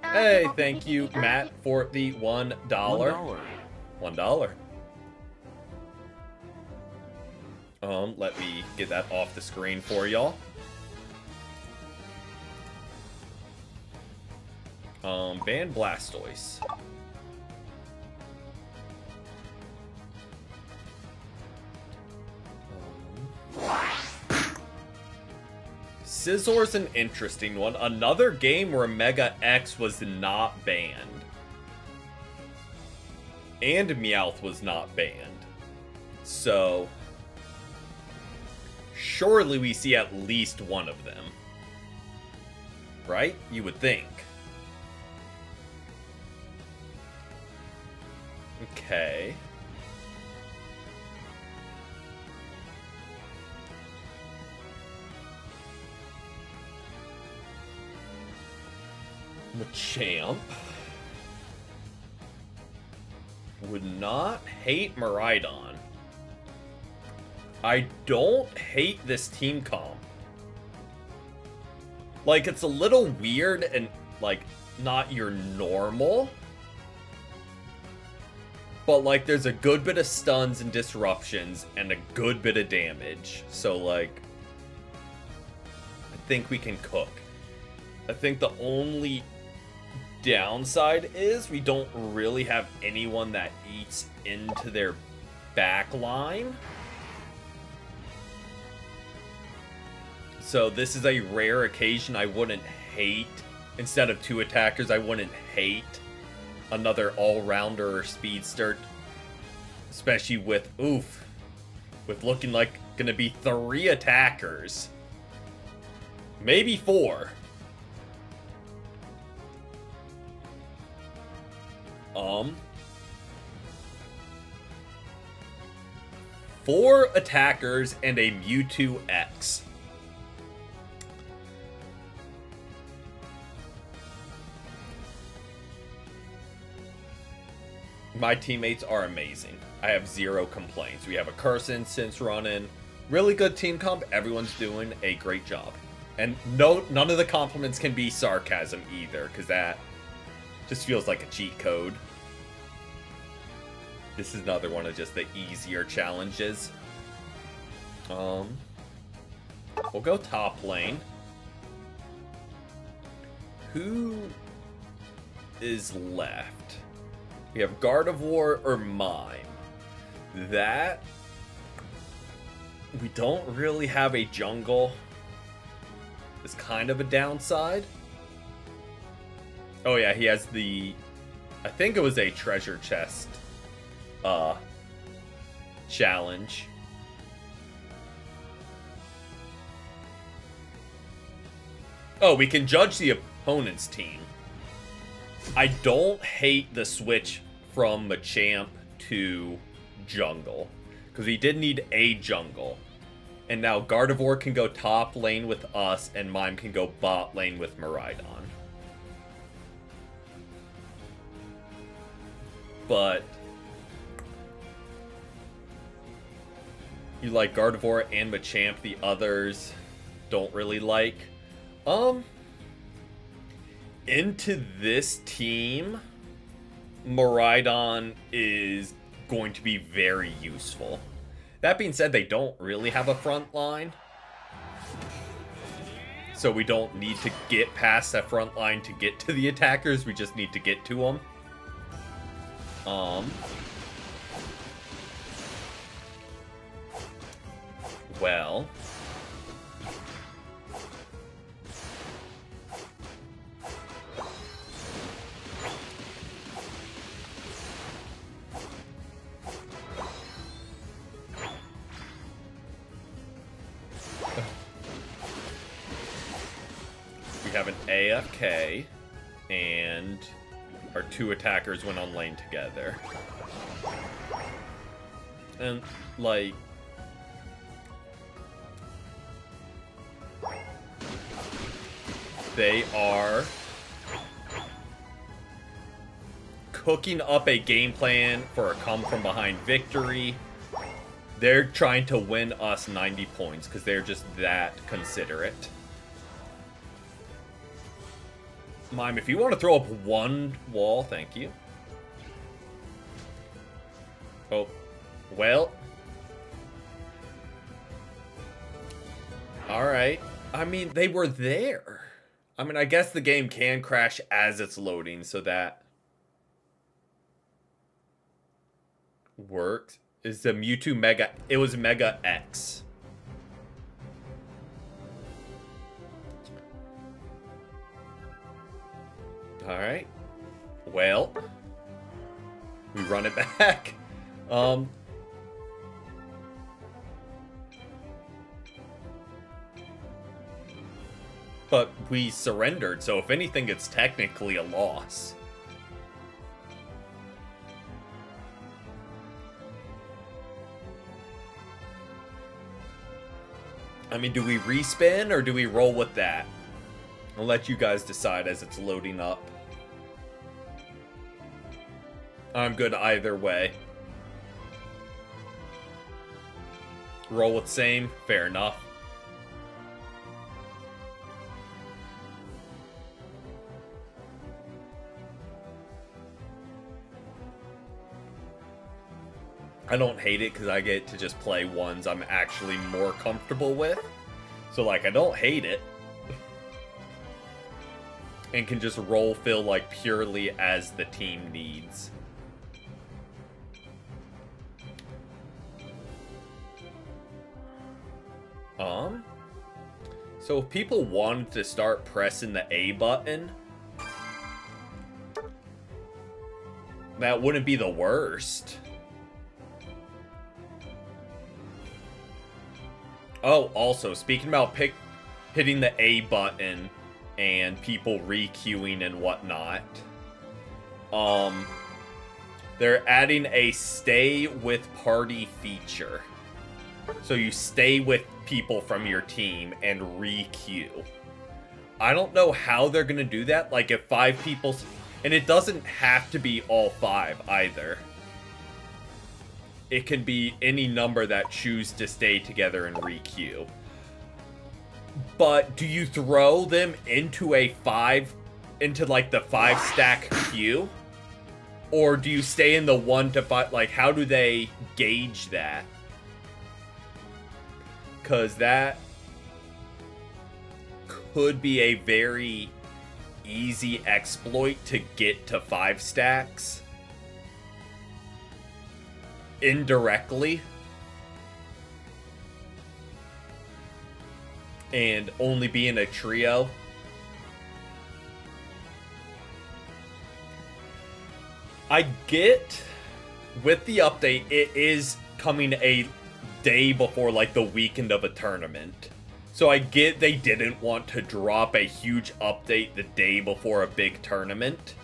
Speaker 1: Hey, thank you, Matt, for the $1. $1. Let me get that off the screen for y'all. Ban Blastoise. Scizor's an interesting one. Another game where Mega X was not banned. And Meowth was not banned. So, surely we see at least one of them. Right? You would think. Okay. Machamp. Would not hate Miraidon. I don't hate this team comp. Like, it's a little weird and, like, not your normal. But, like, there's a good bit of stuns and disruptions and a good bit of damage. So, like, I think we can cook. I think the only downside is we don't really have anyone that eats into their back line. So this is a rare occasion I wouldn't hate. Instead of two attackers, I wouldn't hate another all-rounder or speedster, especially with with looking like gonna be 3 attackers, maybe 4. 4 attackers and a Mewtwo X. My teammates are amazing. I have 0 complaints. We have a curse instance running. Really good team comp. Everyone's doing a great job. And none of the compliments can be sarcasm either, because that just feels like a cheat code. This is another one of just the easier challenges. We'll go top lane. Who is left? We have Gardevoir or Mime. That... we don't really have a jungle. It's kind of a downside. Oh yeah, he has the... I think it was a treasure chest challenge. Oh, we can judge the opponent's team. I don't hate the switch from Machamp to jungle, because we did need a jungle. And now Gardevoir can go top lane with us, and Mime can go bot lane with Miraidon. But you like Gardevoir and Machamp, the others don't really like. Into this team, Miraidon is going to be very useful. That being said, they don't really have a front line, so we don't need to get past that front line to get to the attackers. We just need to get to them. Well, we have an AFK, and our 2 attackers went on lane together. And, like... they are cooking up a game plan for a come-from-behind victory. They're trying to win us 90 points because they're just that considerate. Mime, if you want to throw up one wall, thank you. Oh, well. Alright. I mean, they were there. I mean, I guess the game can crash as it's loading, so that works. Is the Mewtwo Mega... it was Mega X. Alright. Well. We run it back. But we surrendered, so if anything, it's technically a loss. I mean, do we respin or do we roll with that? I'll let you guys decide as it's loading up. I'm good either way. Roll with same, fair enough. I don't hate it because I get to just play ones I'm actually more comfortable with. So, like, I don't hate it. And can just roll fill, like, purely as the team needs. So if people wanted to start pressing the A button, that wouldn't be the worst. Oh, also, speaking about hitting the A button and people re-queuing and whatnot, they're adding a stay with party feature. So you stay with people from your team and re-queue. I don't know how they're gonna do that. Like if 5 people, and it doesn't have to be all 5 either. It can be any number that choose to stay together and re-queue. But do you throw them into like the 5 stack queue? Or do you stay in the 1 to 5? Like how do they gauge that? Because that could be a very easy exploit to get to 5 stacks indirectly and only be in a trio. I get with the update, it is coming a day before like the weekend of a tournament. So I get they didn't want to drop a huge update the day before a big tournament.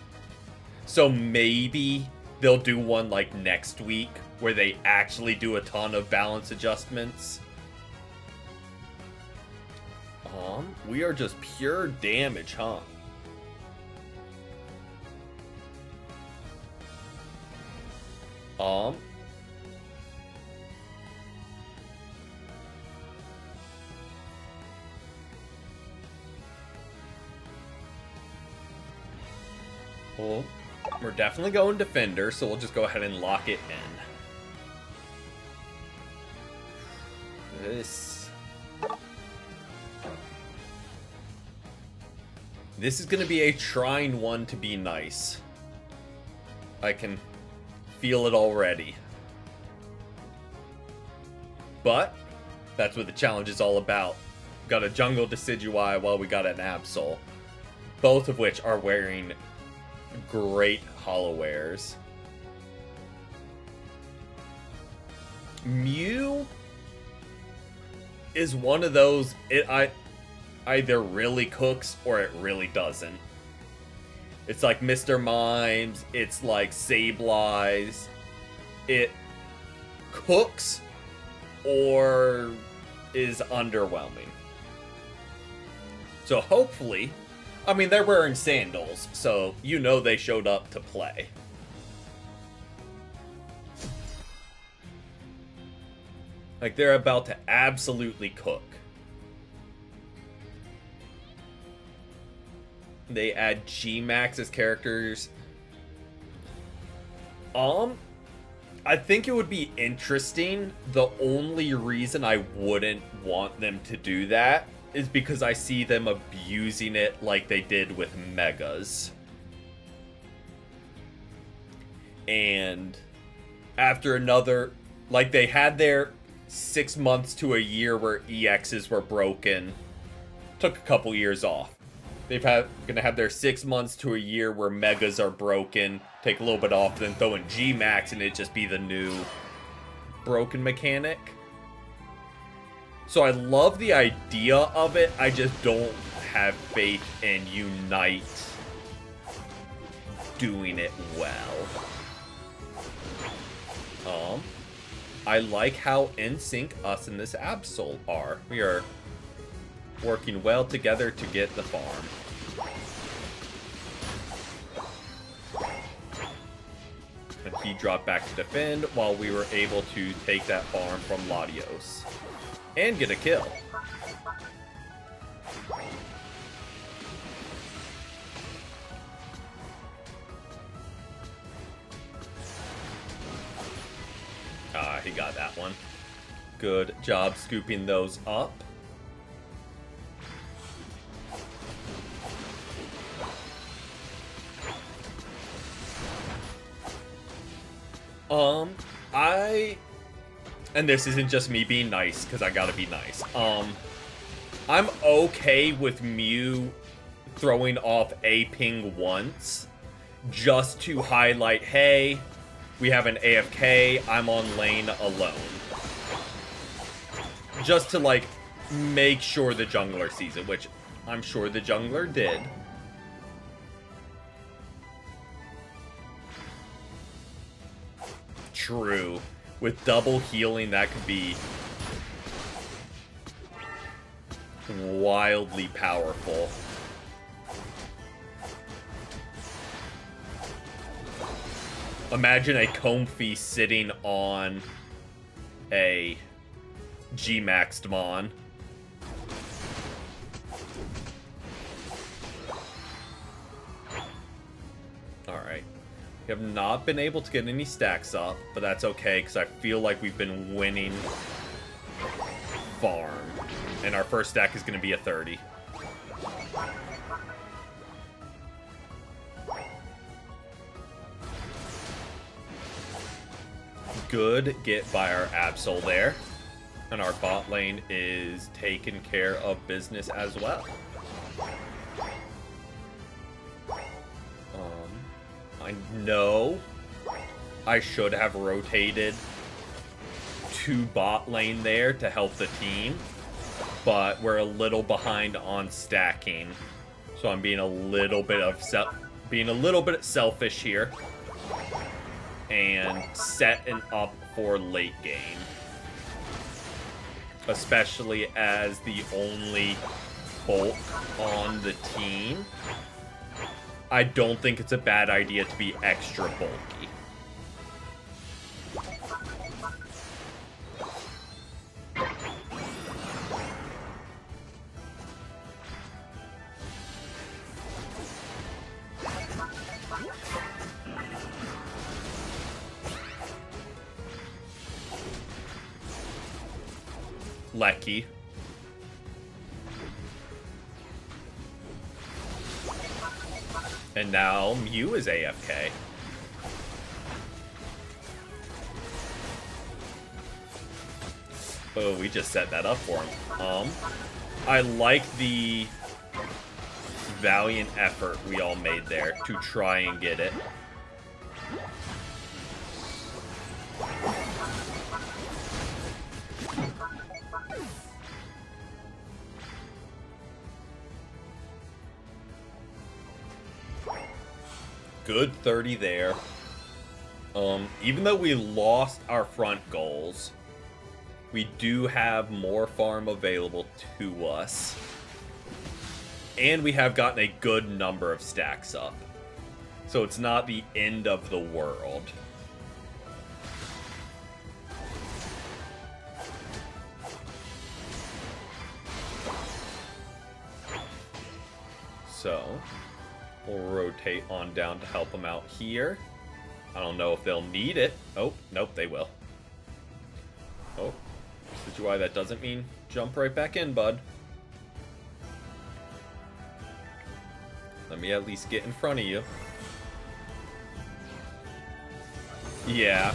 Speaker 1: So maybe they'll do one like next week where they actually do a ton of balance adjustments. We are just pure damage, huh? Well, we're definitely going Defender, so we'll just go ahead and lock it in. This is going to be a trying one to be nice. I can feel it already. But that's what the challenge is all about. We've got a Jungle Decidueye while we got an Absol. Both of which are wearing great holowares. Mew is one of those, either really cooks or it really doesn't. It's like Mr. Mimes, it's like Sableye. It cooks or is underwhelming. So hopefully, I mean, they're wearing sandals, so you know they showed up to play. Like, they're about to absolutely cook. They add G-Max as characters. I think it would be interesting. The only reason I wouldn't want them to do that is because I see them abusing it like they did with Megas. And after another, like they had their 6 months to a year where EXs were broken, took a couple years off. Gonna have their 6 months to a year where Megas are broken, take a little bit off, then throw in G-Max and it just be the new broken mechanic. So I love the idea of it, I just don't have faith in Unite doing it well. I like how in sync us and this Absol are. We are working well together to get the farm. And he dropped back to defend while we were able to take that farm from Latios. And get a kill. He got that one. Good job scooping those up. And this isn't just me being nice, because I gotta be nice. I'm okay with Mew throwing off a ping once just to highlight, hey, we have an AFK, I'm on lane alone. Just to, like, make sure the jungler sees it, which I'm sure the jungler did. True. With double healing, that could be wildly powerful. Imagine a Comfey sitting on a G-Maxed Mon. Alright. We have not been able to get any stacks up, but that's okay, because I feel like we've been winning farm. And our first stack is going to be a 30. Good get by our Absol there. And our bot lane is taking care of business as well. I know I should have rotated to bot lane there to help the team, but we're a little behind on stacking, so I'm being a little bit selfish here and setting up for late game, especially as the only bulk on the team. I don't think it's a bad idea to be extra bulky. Lecky. And now Mew is AFK. Oh, we just set that up for him. I like the valiant effort we all made there to try and get it. Good 30 there. Even though we lost our front goals, we do have more farm available to us. And we have gotten a good number of stacks up. So it's not the end of the world. So we'll rotate on down to help them out here. I don't know if they'll need it. Oh, nope, they will. Oh, this is why that doesn't mean jump right back in, bud. Let me at least get in front of you. Yeah.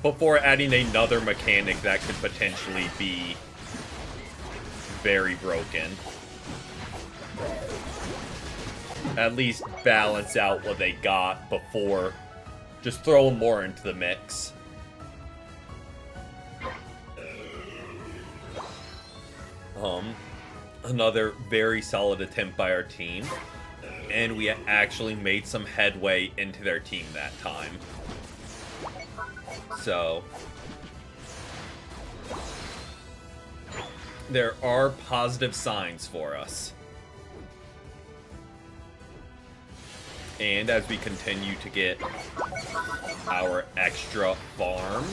Speaker 1: Before adding another mechanic that could potentially be very broken. At least balance out what they got before just throwing more into the mix. Another very solid attempt by our team. And we actually made some headway into their team that time. So there are positive signs for us. And as we continue to get our extra farm,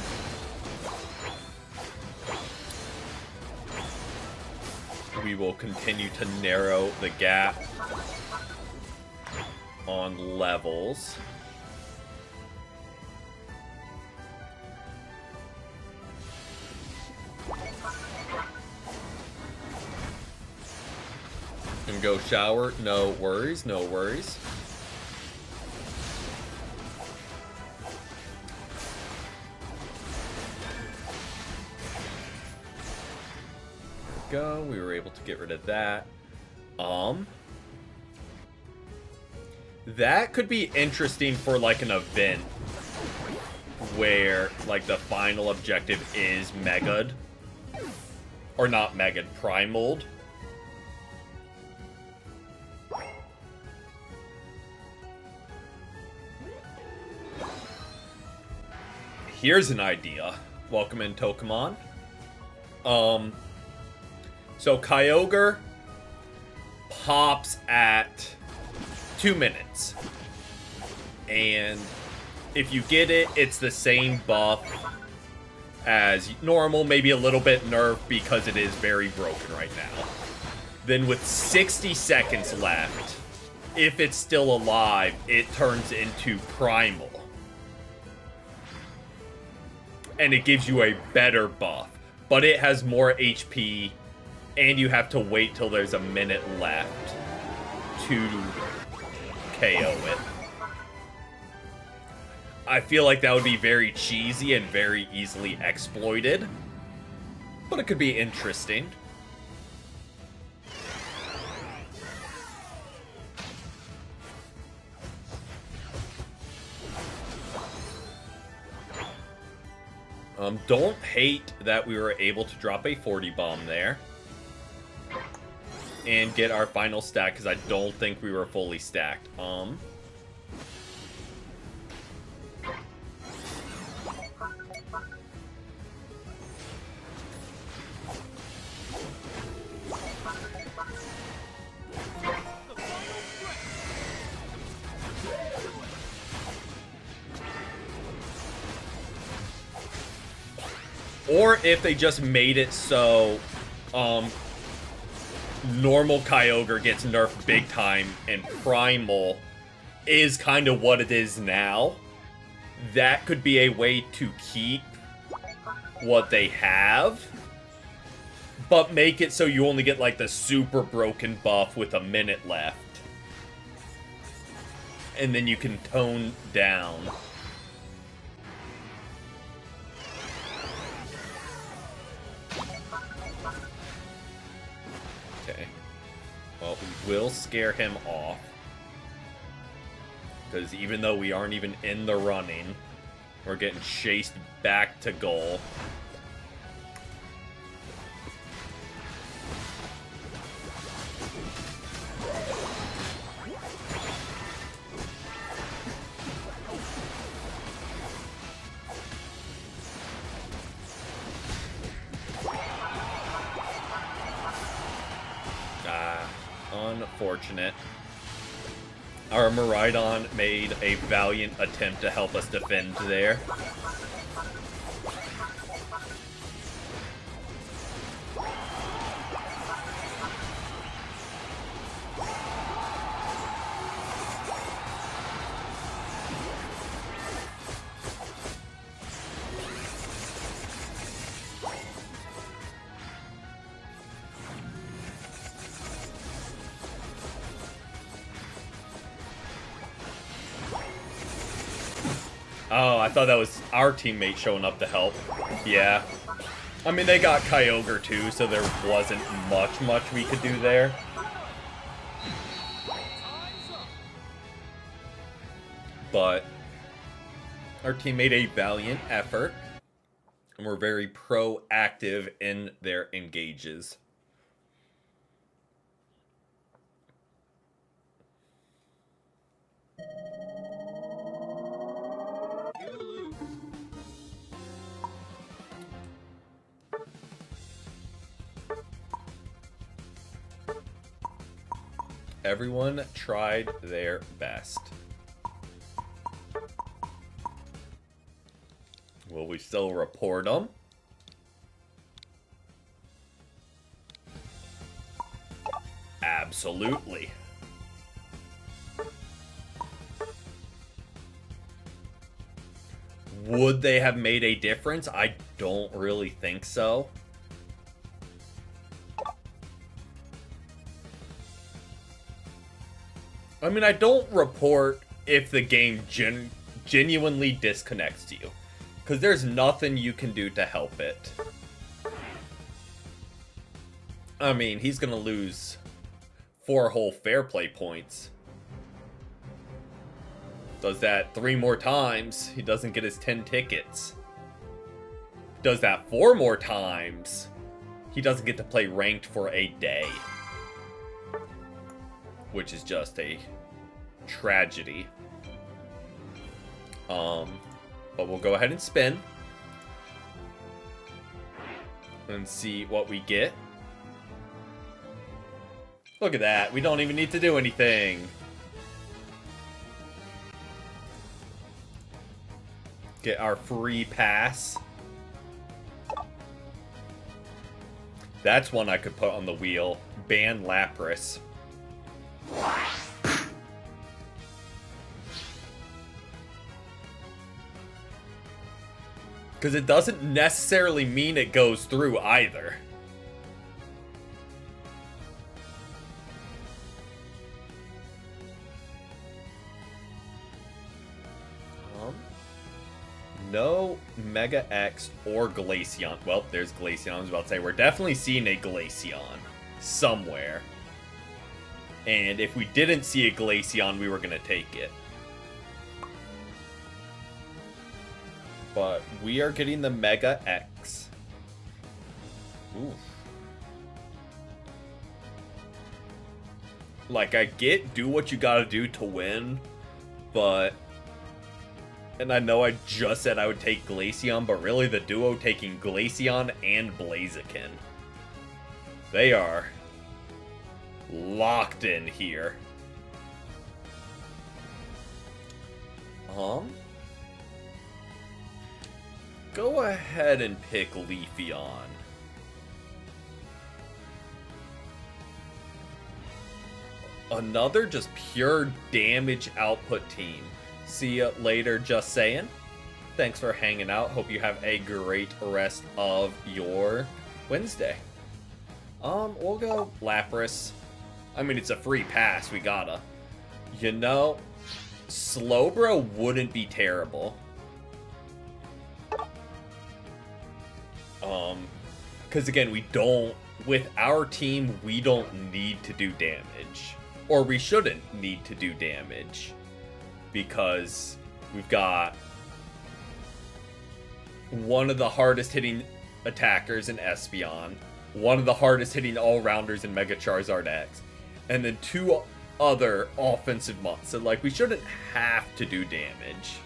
Speaker 1: we will continue to narrow the gap on levels. And go shower. No worries, no worries. go. We were able to get rid of that. That could be interesting for like an event where like the final objective is Megad. Or not Megad, Primaled. Here's an idea. Welcome in, Tokamon. So Kyogre pops at 2 minutes. And if you get it, it's the same buff as normal, maybe a little bit nerfed because it is very broken right now. Then with 60 seconds left, if it's still alive, it turns into Primal. And it gives you a better buff, but it has more HP, and you have to wait till there's a minute left to KO it. I feel like that would be very cheesy and very easily exploited, but it could be interesting. Don't hate that we were able to drop a 40 bomb there and get our final stack, because I don't think we were fully stacked. Or if they just made it so normal Kyogre gets nerfed big time and Primal is kind of what it is now, that could be a way to keep what they have, but make it so you only get like the super broken buff with a minute left. And then you can tone down. Okay. Well, we will scare him off. Because even though we aren't even in the running, we're getting chased back to goal. Unfortunate. Our Miraidon made a valiant attempt to help us defend there. Oh, I thought that was our teammate showing up to help. Yeah. I mean, they got Kyogre too, so there wasn't much we could do there. But our team made a valiant effort, and we're very proactive in their engages. Everyone tried their best. Will we still report them? Absolutely. Would they have made a difference? I don't really think so. I mean, I don't report if the game genuinely disconnects you, because there's nothing you can do to help it. I mean, he's gonna lose 4 whole fair play points. Does that 3 more times, he doesn't get his 10 tickets. Does that 4 more times, he doesn't get to play ranked for a day. Which is just a tragedy. But we'll go ahead and spin. And see what we get. Look at that, we don't even need to do anything. Get our free pass. That's one I could put on the wheel. Ban Lapras. Because it doesn't necessarily mean it goes through either. No Mega X or Glaceon. Well, there's Glaceon. I was about to say, we're definitely seeing a Glaceon somewhere. And if we didn't see a Glaceon, we were going to take it. But we are getting the Mega X. Ooh. Like, I get do what you gotta do to win, but... And I know I just said I would take Glaceon, but really the duo taking Glaceon and Blaziken. They are locked in here. Go ahead and pick Leafeon. Another just pure damage output team. See ya later, just saying. Thanks for hanging out. Hope you have a great rest of your Wednesday. We'll go Lapras. I mean, it's a free pass. We gotta. You know, Slowbro wouldn't be terrible. Because again, we don't, with our team, we don't need to do damage. Or we shouldn't need to do damage. Because we've got one of the hardest hitting attackers in Espeon, one of the hardest hitting all-rounders in Mega Charizard X, and then 2 other offensive monsters. So, like, we shouldn't have to do damage.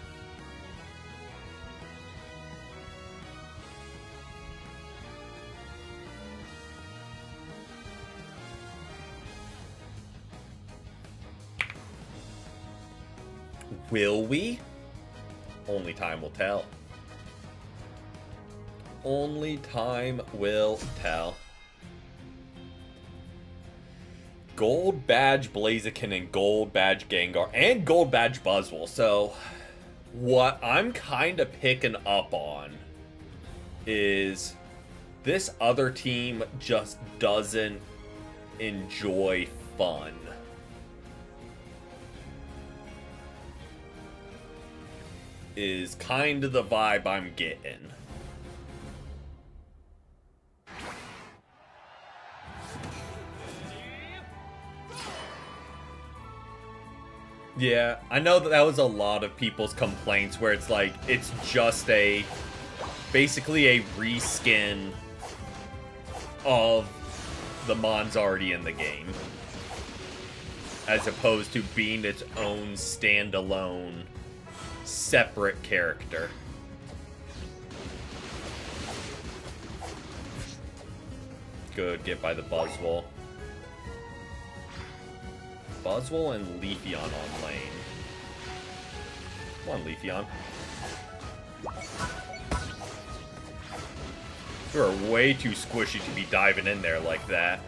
Speaker 1: Will we? Only time will tell. Only time will tell. Gold Badge Blaziken and Gold Badge Gengar and Gold Badge Buzzwole. So, what I'm kind of picking up on is this other team just doesn't enjoy fun. Is kind of the vibe I'm getting. Yeah, I know that was a lot of people's complaints where it's like, it's just basically a reskin of the mons already in the game. As opposed to being its own standalone separate character. Good, get by the Buzzwole. Buzzwole and Leafeon on lane. Come on, Leafeon. You are way too squishy to be diving in there like that.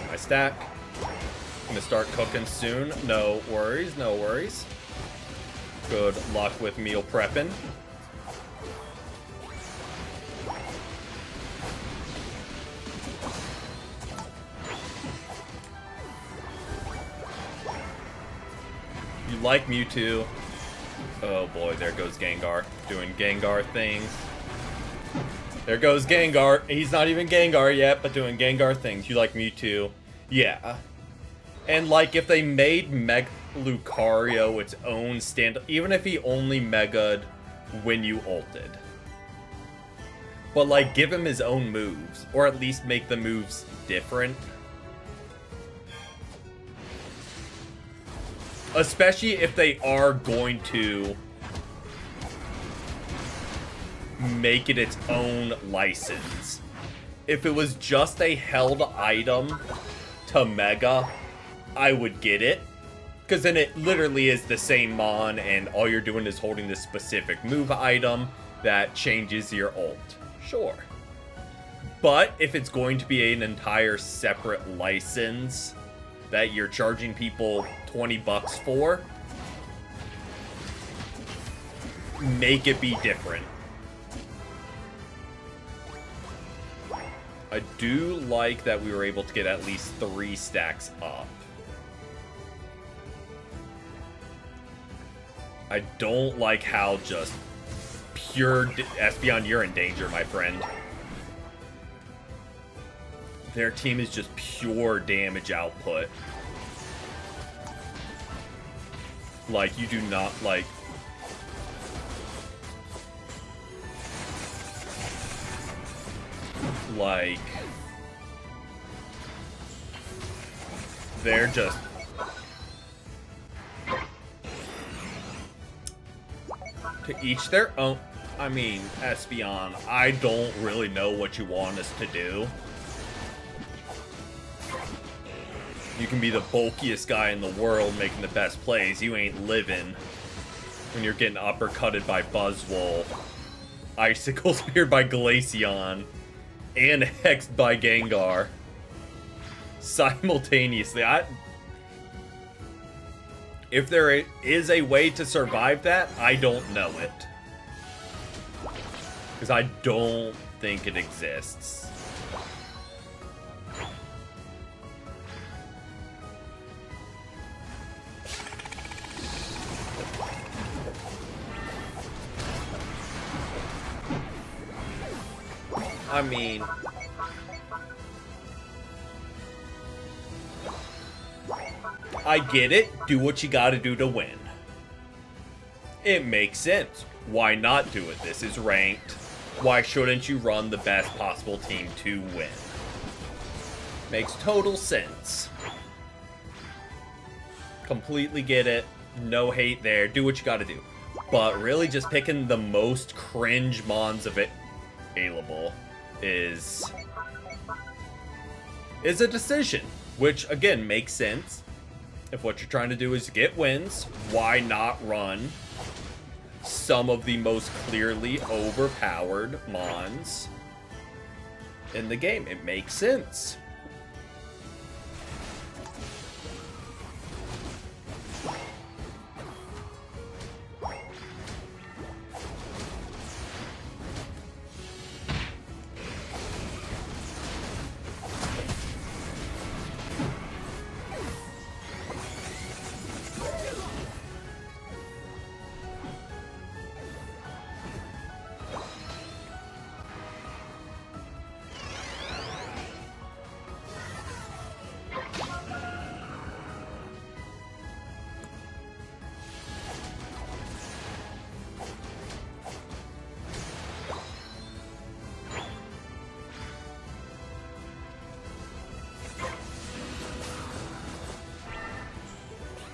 Speaker 1: My stack. Gonna start cooking soon. No worries, no worries. Good luck with meal prepping. like Mewtwo... Oh boy, there goes Gengar. Doing Gengar things. There goes Gengar. He's not even Gengar yet, but doing Gengar things. You like Mewtwo. Yeah. And like, if they made Mega Lucario its own stand... Even if he only Mega'd when you ulted. But like, give him his own moves. Or at least make the moves different. Especially if they are going to make it its own license. If it was just a held item to Mega, I would get it. Because then it literally is the same Mon, and all you're doing is holding this specific move item that changes your ult. Sure. But if it's going to be an entire separate license that you're charging people 20 bucks for, make it be different. I do like that we were able to get at least 3 stacks up. I don't like how just pure... Espeon, you're in danger, my friend. Their team is just pure damage output. Like, you do not, like... Like... They're just... To each their own. I mean, Espeon, I don't really know what you want us to do. You can be the bulkiest guy in the world making the best plays. You ain't living when you're getting uppercutted by Buzzwole, Icicle Speared by Glaceon, and Hexed by Gengar simultaneously. If there is a way to survive that, I don't know it. Because I don't think it exists. I mean... I get it. Do what you gotta do to win. It makes sense. Why not do it? This is ranked. Why shouldn't you run the best possible team to win? Makes total sense. Completely get it. No hate there. Do what you gotta do. But really just picking the most cringe mons available is a decision. Which, again, makes sense. If what you're trying to do is get wins, why not run some of the most clearly overpowered mons in the game? It makes sense.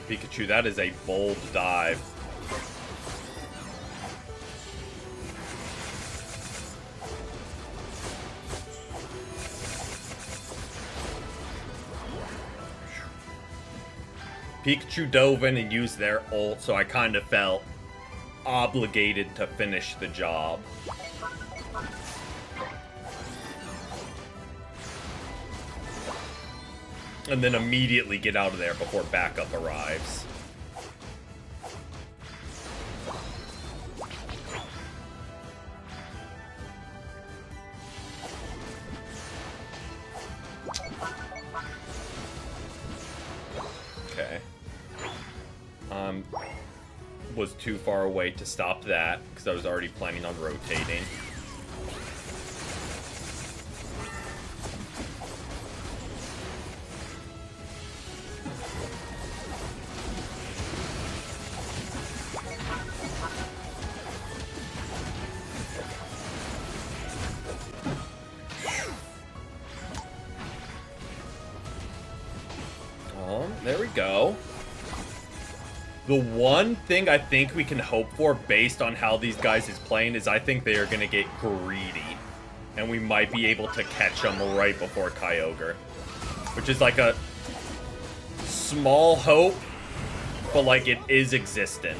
Speaker 1: Pikachu, that is a bold dive. Pikachu dove in and used their ult, so I kind of felt obligated to finish the job. And then immediately get out of there before backup arrives. Okay. was too far away to stop that, because I was already planning on rotating. There we go. The one thing I think we can hope for based on how these guys is playing is I think they are going to get greedy. And we might be able to catch them right before Kyogre. Which is like a small hope, but like it is existent.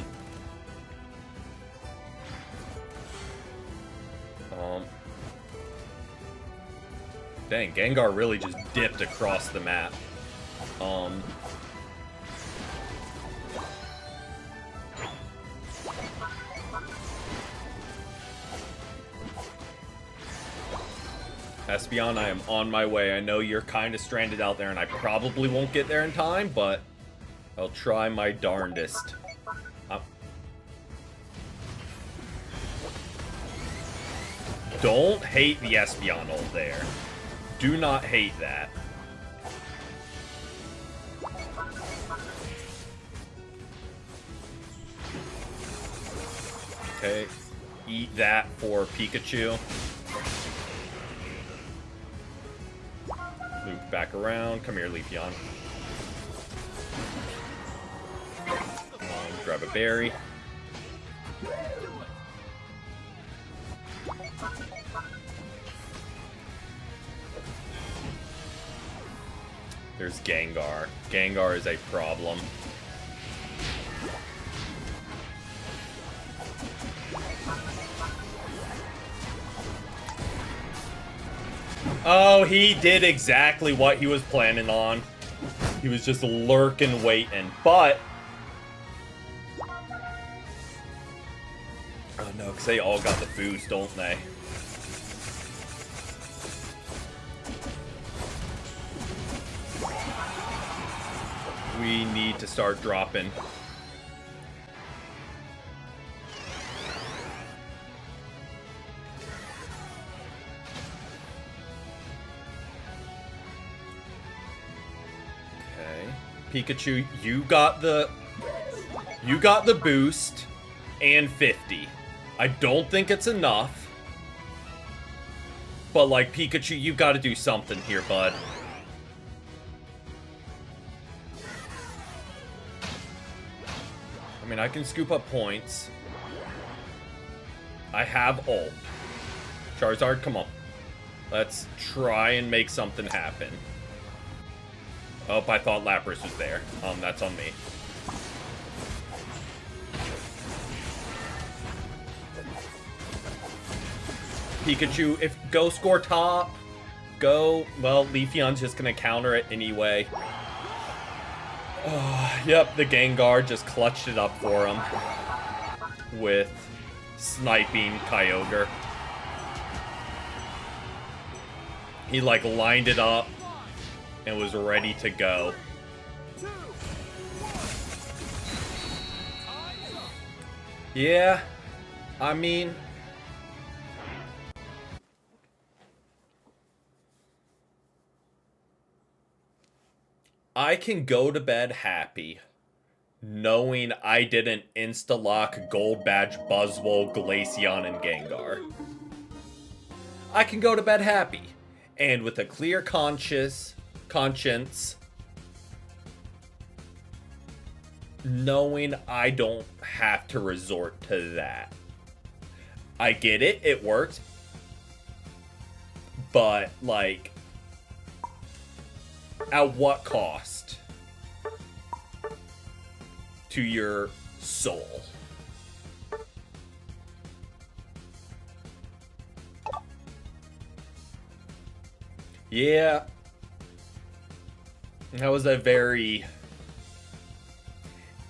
Speaker 1: Dang, Gengar really just dipped across the map. Espeon, I am on my way. I know you're kind of stranded out there, and I probably won't get there in time, but I'll try my darndest. Don't hate the Espeon ult there. Do not hate that. Okay, eat that for Pikachu. Loop back around. Come here, Leafeon. Grab a berry. There's Gengar. Gengar is a problem. Oh, he did exactly what he was planning on. He was just lurking, waiting. But... oh no, because they all got the boost, don't they? We need to start dropping. Pikachu, you got the boost and 50. I don't think it's enough. But like Pikachu, you've got to do something here, bud. I mean, I can scoop up points. I have ult. Charizard, come on. Let's try and make something happen. Oh, I thought Lapras was there. That's on me. Pikachu, go score top. Go. Well, Leafeon's just gonna counter it anyway. Yep, the Gengar just clutched it up for him. With sniping Kyogre. He, like, lined it up. And was ready to go. Yeah, I mean... I can go to bed happy, knowing I didn't insta-lock Gold Badge, Buzzwole, Glaceon, and Gengar. I can go to bed happy, and with a clear conscience, knowing I don't have to resort to that. I get it, it worked. But, like, at what cost to your soul? Yeah. That was a very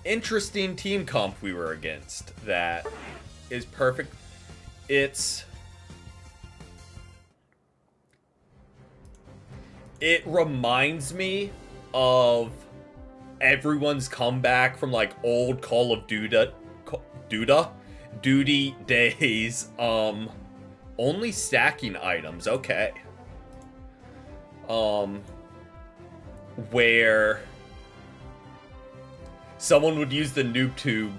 Speaker 1: interesting team comp we were against. That is perfect. It reminds me of everyone's comeback from like old Call of Duty Duty days. Only stacking items. Okay. Where someone would use the noob tube,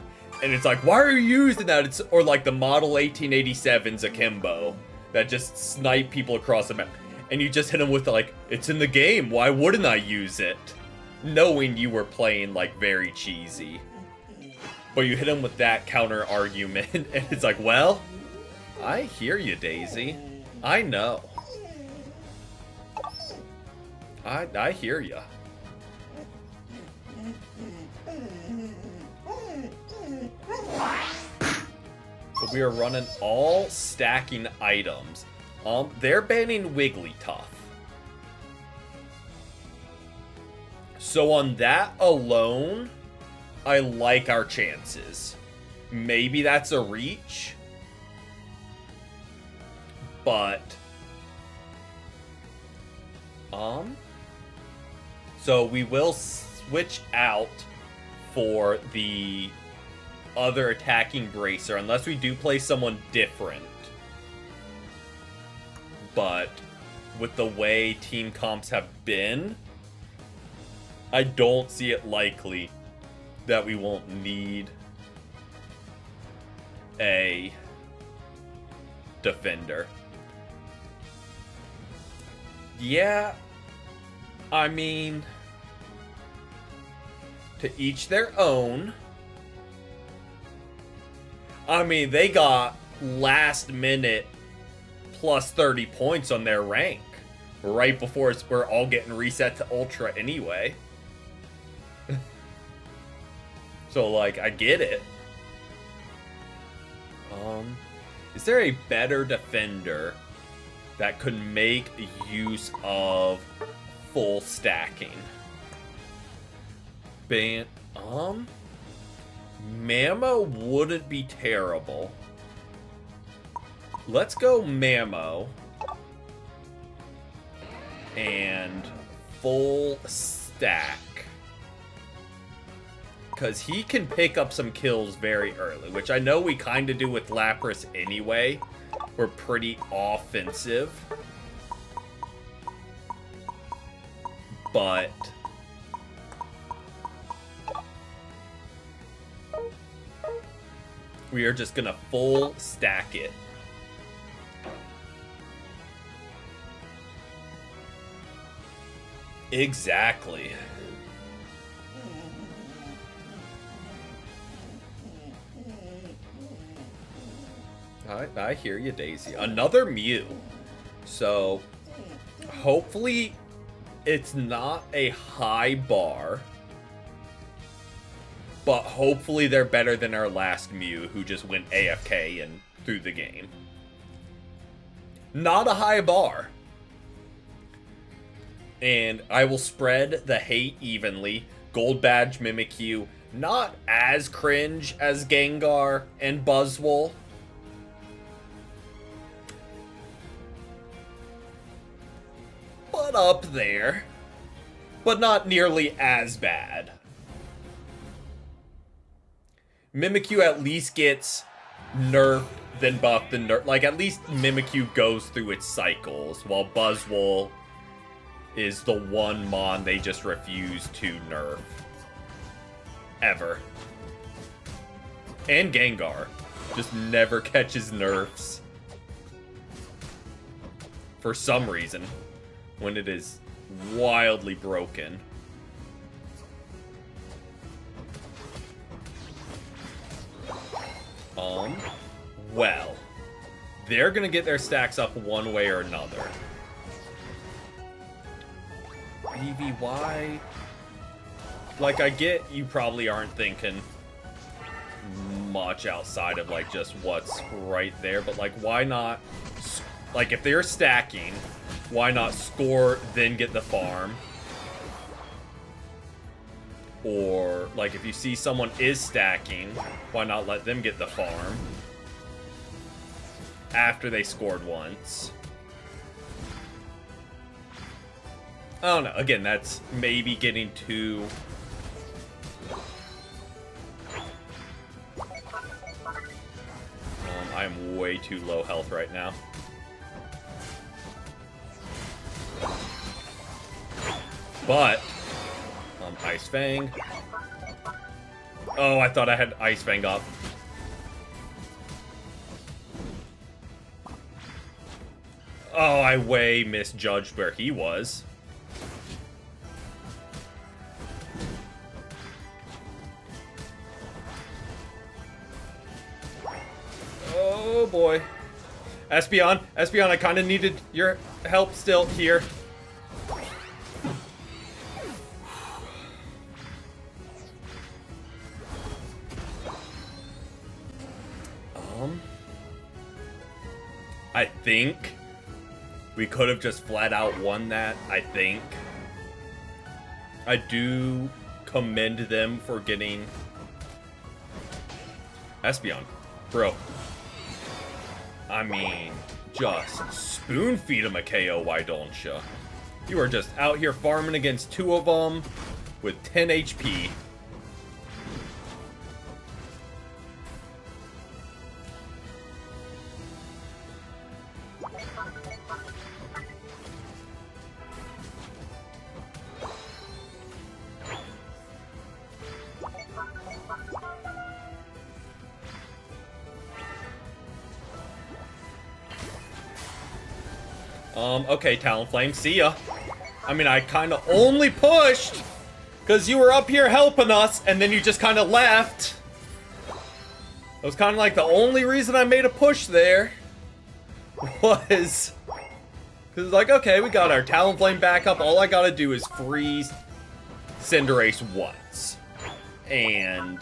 Speaker 1: and it's like, why are you using that? It's or like the Model 1887's akimbo that just snipe people across the map, and you just hit them with like, it's in the game. Why wouldn't I use it? Knowing you were playing like very cheesy, but you hit them with that counter argument, and it's like, well, I hear you, Daisy. I know. I hear ya. But we are running all stacking items. They're banning Wigglytuff. So on that alone, I like our chances. Maybe that's a reach. But so we will switch out for the other attacking bracer unless we do play someone different. But with the way team comps have been, I don't see it likely that we won't need a defender. Yeah, I mean, to each their own. I mean, they got last minute plus 30 points on their rank right before we're all getting reset to Ultra anyway. So, like, I get it. Is there a better defender that could make use of full stacking? Mamo wouldn't be terrible. Let's go Mamo. And full stack. Because he can pick up some kills very early, which I know we kind of do with Lapras anyway. We're pretty offensive. But we are just gonna full stack it. Exactly. I hear you, Daisy. Another Mew. So, hopefully it's not a high bar. But hopefully they're better than our last Mew, who just went AFK and through the game. Not a high bar. And I will spread the hate evenly. Gold Badge Mimikyu, not as cringe as Gengar and Buzzwole. But up there. But not nearly as bad. Mimikyu at least gets nerfed, then buffed, then nerfed. Like, at least Mimikyu goes through its cycles, while Buzzwole is the one Mon they just refuse to nerf. Ever. And Gengar just never catches nerfs. For some reason. When it is wildly broken. Well, they're gonna get their stacks up one way or another. BVY, like, I get you probably aren't thinking much outside of like just what's right there, but like, why not, like, if they're stacking, why not score then get the farm? Or, like, if you see someone is stacking, why not let them get the farm after they scored once? I don't know. Again, that's maybe getting too I'm way too low health right now. But, Ice Fang. Oh, I thought I had Ice Fang up. Oh, I way misjudged where he was. Oh boy. Espeon, I kind of needed your help still here. I think we could have just flat out won that, I think. I do commend them for getting Espeon. Bro. I mean, just spoon feed him a KO, why don't ya? You are just out here farming against two of them with 10 HP. Okay, Talonflame, see ya. I mean, I kind of only pushed because you were up here helping us, and then you just kind of left. It was kind of like the only reason I made a push there was because it's like, okay, we got our Talonflame back up. All I gotta do is freeze Cinderace once. And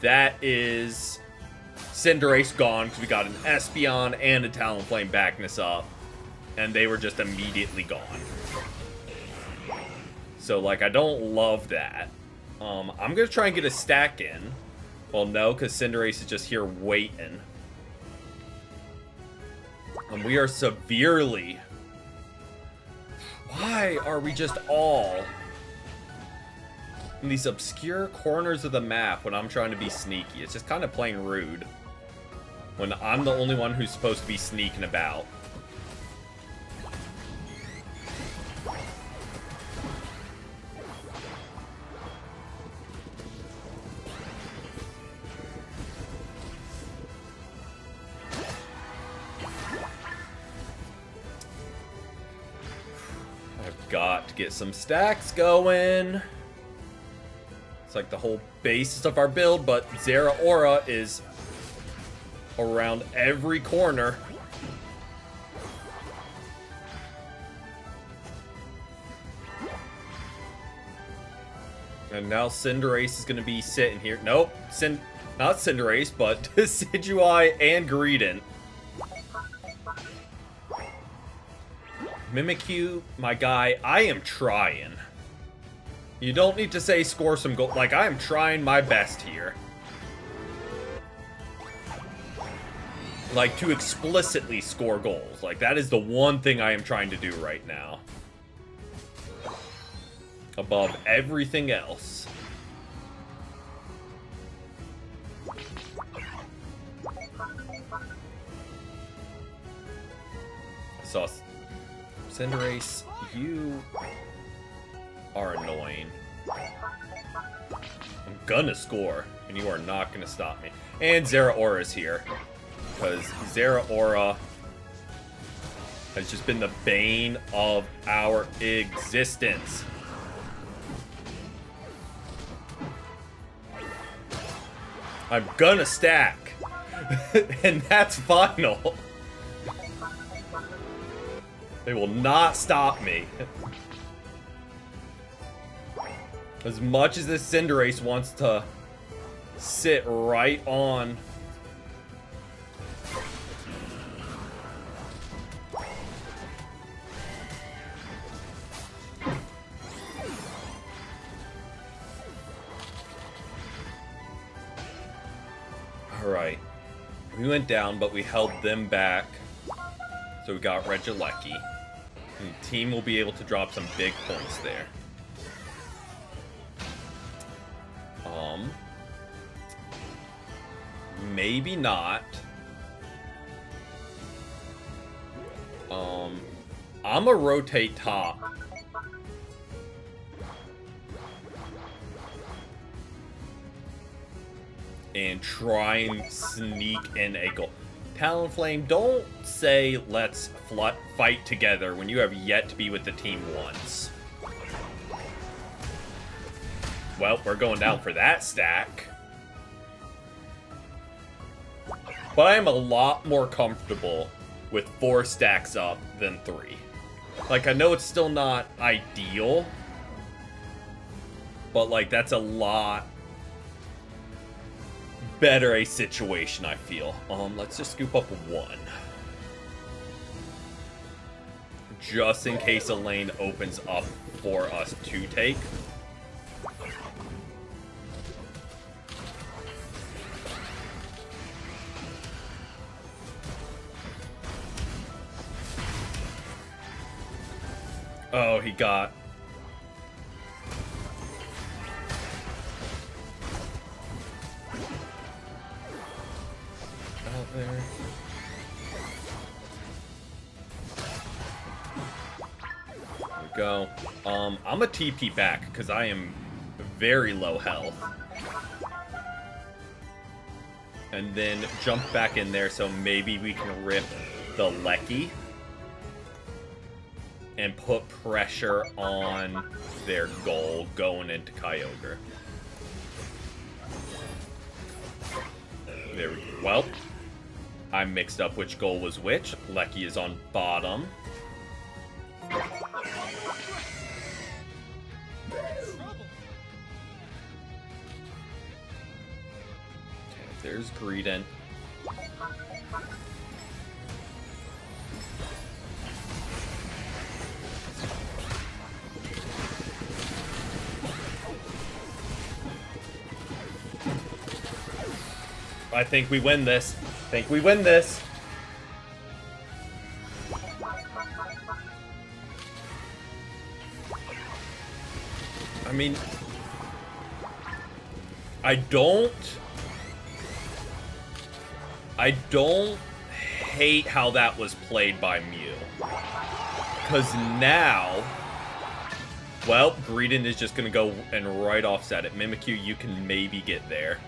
Speaker 1: that is Cinderace gone because we got an Espeon and a Talonflame backing us up. And they were just immediately gone. So, like, I don't love that. I'm gonna try and get a stack in. Well, no, because Cinderace is just here waiting. And we are severely... Why are we just all in these obscure corners of the map when I'm trying to be sneaky? It's just kind of plain rude. When I'm the only one who's supposed to be sneaking about. Got to get some stacks going. It's like the whole basis of our build, but Zeraora is around every corner. And now Cinderace is going to be sitting here. Nope, not Cinderace, but Decidueye and Greedent. Mimikyu, my guy, I am trying. You don't need to say score some goal. Like, I am trying my best here. Like, to explicitly score goals. Like, that is the one thing I am trying to do right now. Above everything else. I saw... Cinderace, you are annoying. I'm gonna score, and you are not gonna stop me. And Zeraora is here, because Zeraora has just been the bane of our existence. I'm gonna stack, and that's final. They will not stop me. As much as this Cinderace wants to sit right on. Alright. We went down, but we held them back. So we got Regieleki. And the team will be able to drop some big points there. Maybe not. I'm gonna rotate top. And try and sneak in a goal. Talonflame, don't say let's fight together when you have yet to be with the team once. Well, we're going down for that stack. But I am a lot more comfortable with 4 stacks up than 3. Like, I know it's still not ideal, but, like, that's a lot better a situation, I feel. Let's just scoop up 1. Just in case a lane opens up for us to take. Oh, he got... out there. There we go. I'm a TP back, because I am very low health. And then jump back in there, so maybe we can rip the Lecky. And put pressure on their goal going into Kyogre. There we go. Well, I mixed up which goal was which. Lecky is on bottom. Okay, there's Greedent. I think we win this. I mean, I don't hate how that was played by Mew. Because now, well, Greedent is just going to go and right offset it. Mimikyu, you can maybe get there.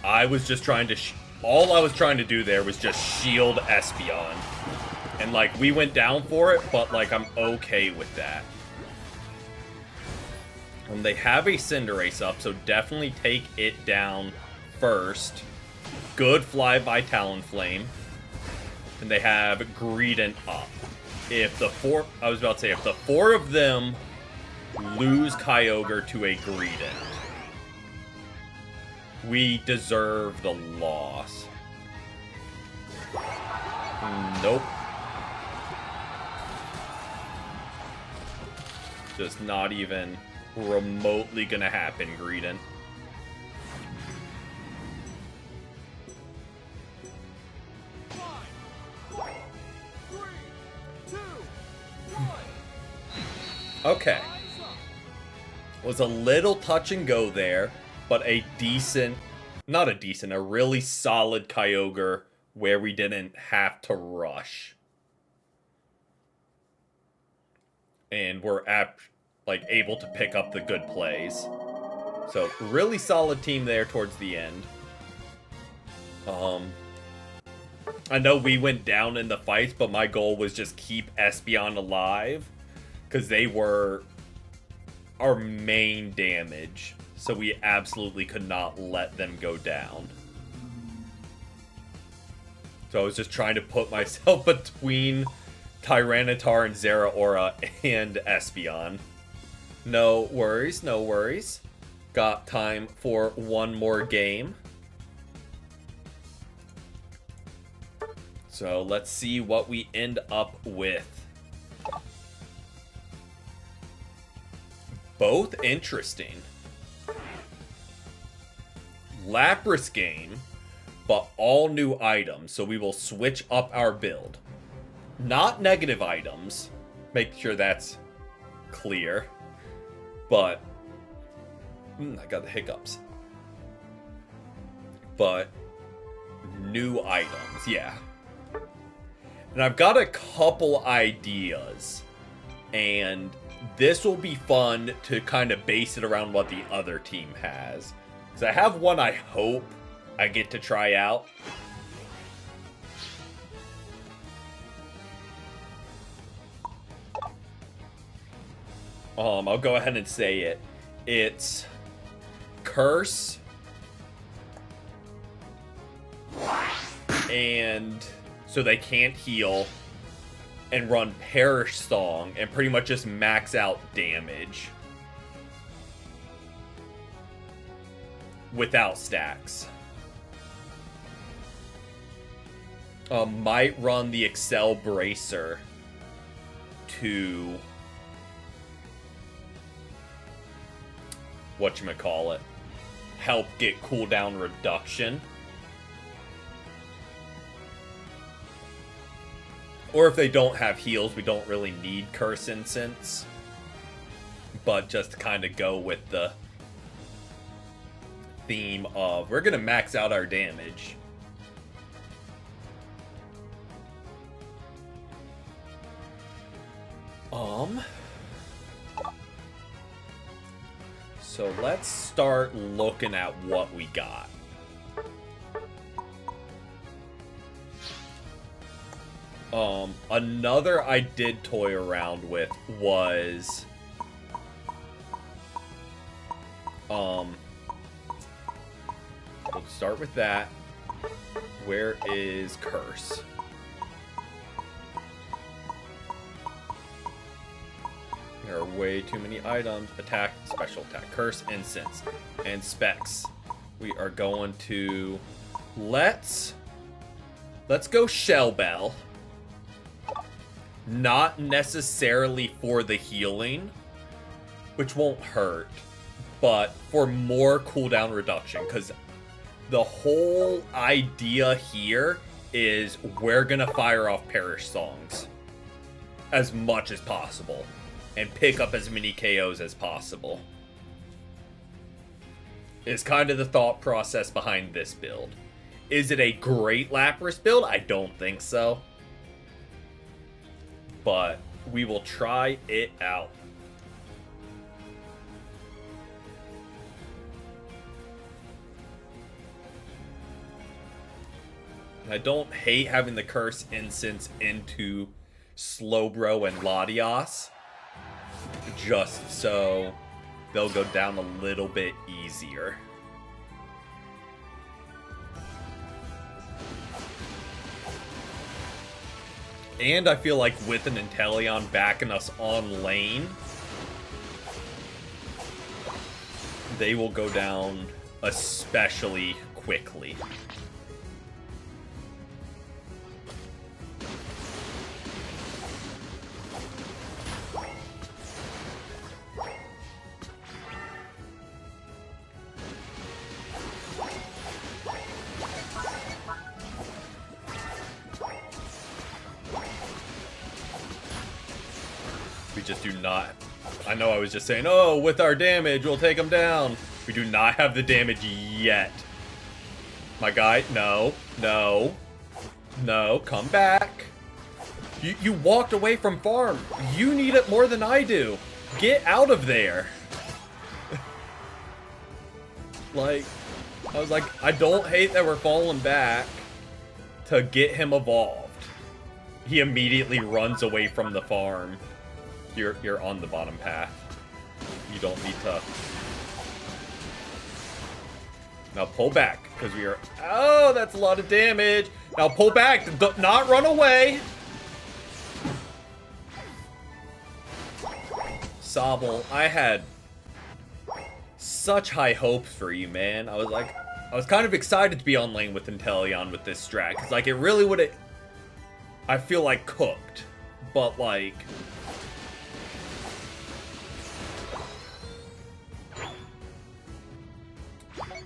Speaker 1: I was just trying to... all I was trying to do there was just shield Espeon. And, like, we went down for it, but, like, I'm okay with that. They have a Cinderace up, so definitely take it down first. Good fly by Talonflame. And they have Greedent up. If the 4... I was about to say, if the 4 of them lose Kyogre to a Greedent, we deserve the loss. Nope. Just not even remotely gonna happen, Greedent. Okay. Was a little touch and go there, but a decent, not a decent, a really solid Kyogre where we didn't have to rush. And we're able to pick up the good plays. So, really solid team there towards the end. I know we went down in the fights, but my goal was just keep Espeon alive. Because they were our main damage. So we absolutely could not let them go down. So I was just trying to put myself between Tyranitar and Zeraora and Espeon. No worries, no worries. Got time for one more game. So let's see what we end up with. Both interesting. Lapras game, but all new items, so we will switch up our build. Not negative items, Make sure that's clear. But I got the hiccups. But new items, yeah. And I've got a couple ideas, and this will be fun to kind of base it around what the other team has. Because I have one I hope I get to try out. I'll go ahead and say it. It's Curse and so they can't heal, and run Perish Song and pretty much just max out damage without stacks. Might run the Excel Bracer to whatchamacallit, help get cooldown reduction. Or if they don't have heals, we don't really need Curse Incense. But just to kind of go with the theme of, we're going to max out our damage. So let's start looking at what we got. Another I did toy around with was we'll start with that. Where is Curse? There are way too many items. Attack, special attack, Curse, Incense, and specs. We are going to let's go Shell Bell. Not necessarily for the healing, which won't hurt, but for more cooldown reduction, because the whole idea here is we're gonna fire off Perish Songs as much as possible and pick up as many KOs as possible. Is kind of the thought process behind this build. Is it a great Lapras build? I don't think so. But we will try it out. I don't hate having the Curse Incense into Slowbro and Latias, just so they'll go down a little bit easier. And I feel like with an Inteleon backing us on lane, they will go down especially quickly. We just do not... I know I was just saying, oh, with our damage, we'll take them down. We do not have the damage yet. My guy, no, no, no, come back. You walked away from farm. You need it more than I do. Get out of there. Like, I was like, I don't hate that we're falling back to get him evolved. He immediately runs away from the farm. You're on the bottom path. You don't need to. Now pull back, because we are... Oh, that's a lot of damage. Now pull back. Do not run away. Sobble, I had such high hopes for you, man. I was kind of excited to be on lane with Inteleon with this strat, because, like, it really would have... I feel like cooked. But, like...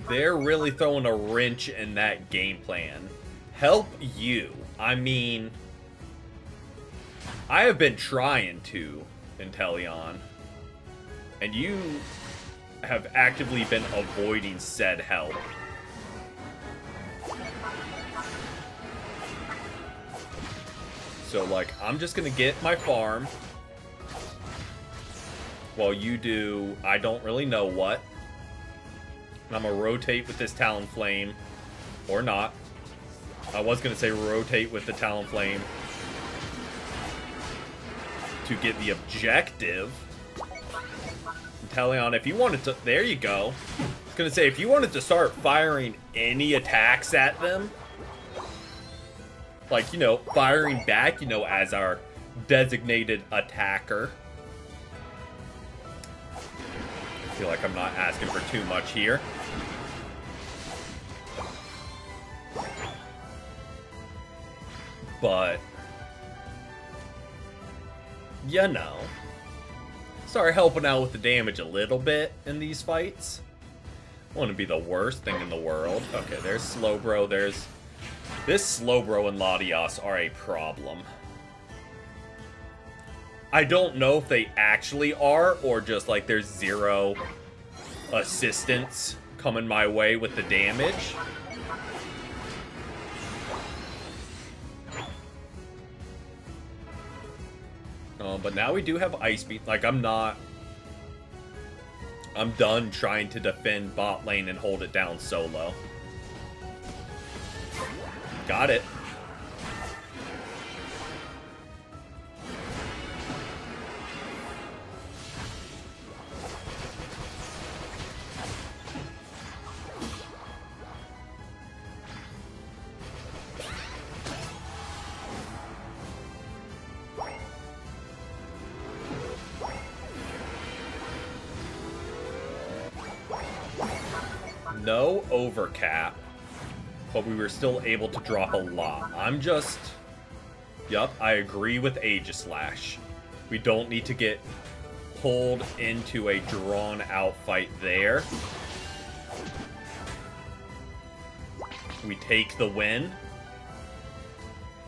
Speaker 1: They're really throwing a wrench in that game plan. Help you. I mean, I have been trying to, Inteleon. And you have actively been avoiding said help. So, like, I'm just gonna get my farm while you do I don't really know what. And I'm gonna rotate with this Talonflame. Or not. I was gonna say rotate with the Talonflame to get the objective. Inteleon, if you wanted to... There you go. I was gonna say, if you wanted to start firing any attacks at them, like, you know, firing back, you know, as our designated attacker. I feel like I'm not asking for too much here. But, you know, start helping out with the damage a little bit in these fights. Wouldn't be the worst thing in the world. Okay, there's Slowbro, there's... This Slowbro and Latias are a problem. I don't know if they actually are, or just like there's zero assistance coming my way with the damage. But now we do have Ice Beam. Like, I'm done trying to defend bot lane and hold it down solo. Got it. No overcap, but we were still able to drop a lot. I'm just... Yup, I agree with Aegislash. We don't need to get pulled into a drawn-out fight there. We take the win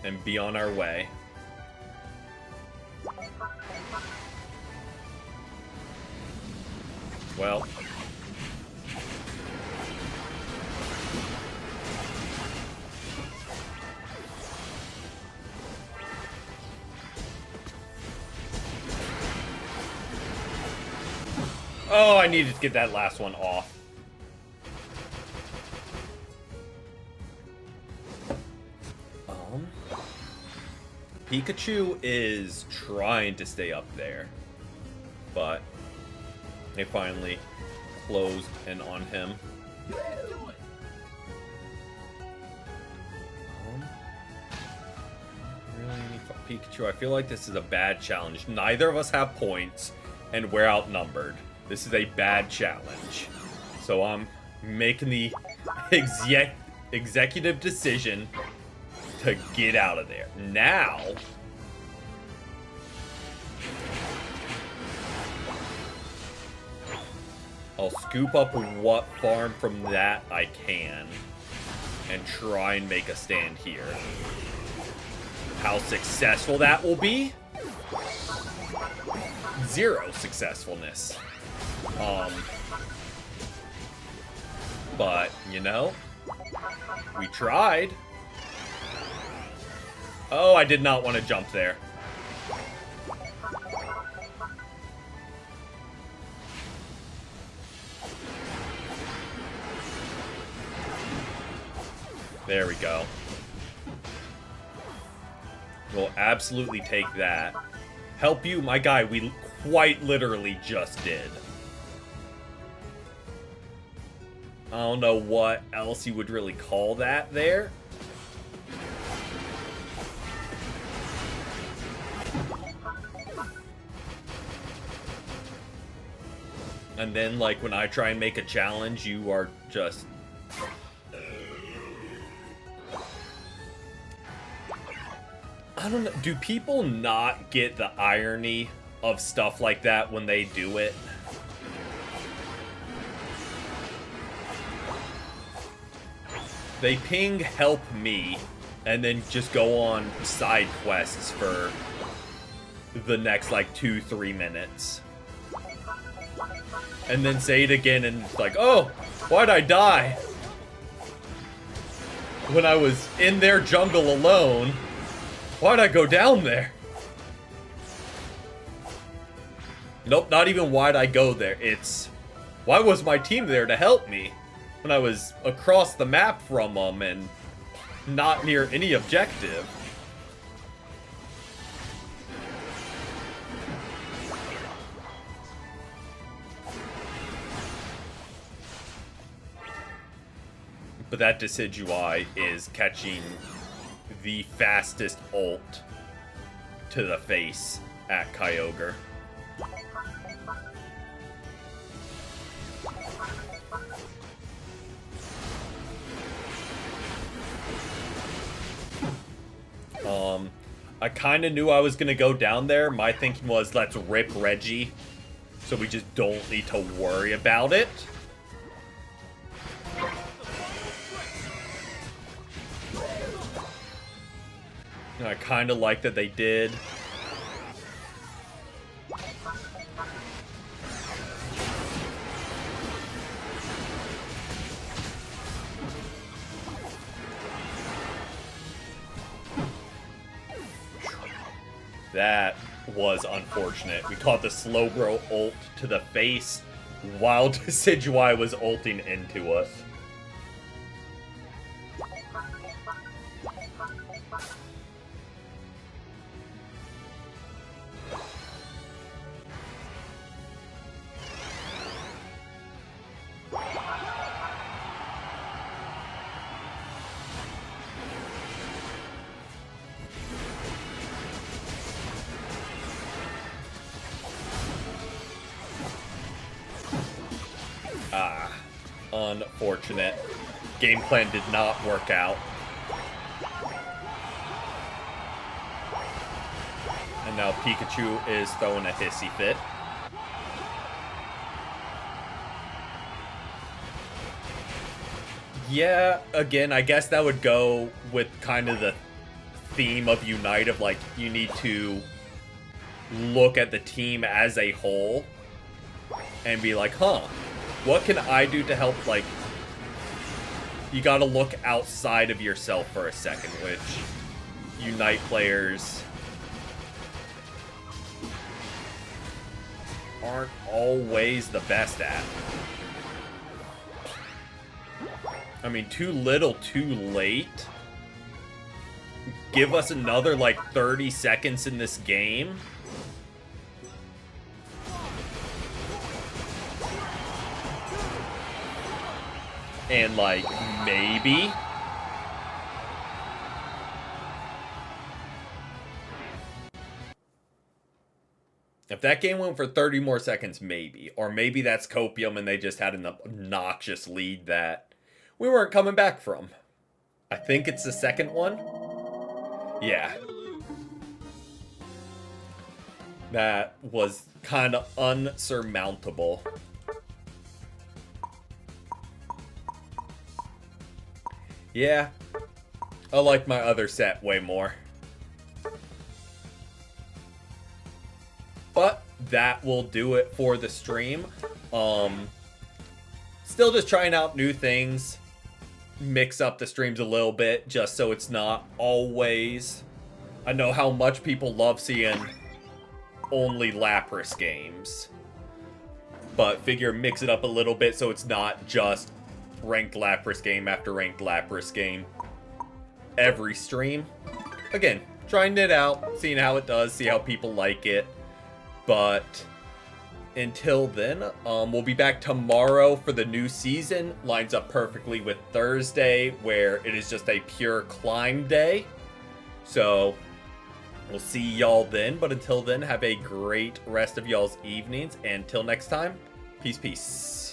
Speaker 1: and be on our way. Well... Oh, I needed to get that last one off. Pikachu is trying to stay up there, but they finally closed in on him. Really, Pikachu, I feel like this is a bad challenge. Neither of us have points, and we're outnumbered. This is a bad challenge. So I'm making the executive decision to get out of there. Now, I'll scoop up what farm from that I can and try and make a stand here. How successful that will be? Zero successfulness. But, you know, we tried. Oh, I did not want to jump there. There we go. We'll absolutely take that. Help you, my guy, we quite literally just did. I don't know what else you would really call that there. And then, like, when I try and make a challenge, you are just... I don't know. Do people not get the irony of stuff like that when they do it? They ping help me and then just go on side quests for the next like 2-3 minutes. And then say it again and it's like, oh, why'd I die? When I was in their jungle alone, why'd I go down there? Nope, not even why'd I go there. It's, why was my team there to help me when I was across the map from them and not near any objective? But that Decidueye is catching the fastest ult to the face at Kyogre. I kind of knew I was going to go down there. My thinking was, let's rip Reggie, so we just don't need to worry about it. And I kind of like that they did. That was unfortunate. We caught the Slowbro ult to the face while Decidueye was ulting into us. Unfortunate. Game plan did not work out. And now Pikachu is throwing a hissy fit. Yeah, again, I guess that would go with kind of the theme of Unite of like, you need to look at the team as a whole and be like, huh, what can I do to help? Like, you gotta look outside of yourself for a second, which Unite players aren't always the best at. I mean, too little, too late. Give us another, like, 30 seconds in this game. And, like, maybe. If that game went for 30 more seconds, maybe. Or maybe that's Copium and they just had an obnoxious lead that we weren't coming back from. I think it's the second one. Yeah. That was kind of unsurmountable. Yeah, I like my other set way more. But that will do it for the stream. Still just trying out new things. Mix up the streams a little bit just so it's not always... I know how much people love seeing only Lapras games. But figure mix it up a little bit so it's not just ranked Lapras game after ranked Lapras game every stream. Again, trying it out, seeing how it does, see how people like it. But until then, we'll be back tomorrow for the new season. Lines up perfectly with Thursday, where it is just a pure climb day. So we'll see y'all then. But until then, have a great rest of y'all's evenings. And until next time, peace, peace.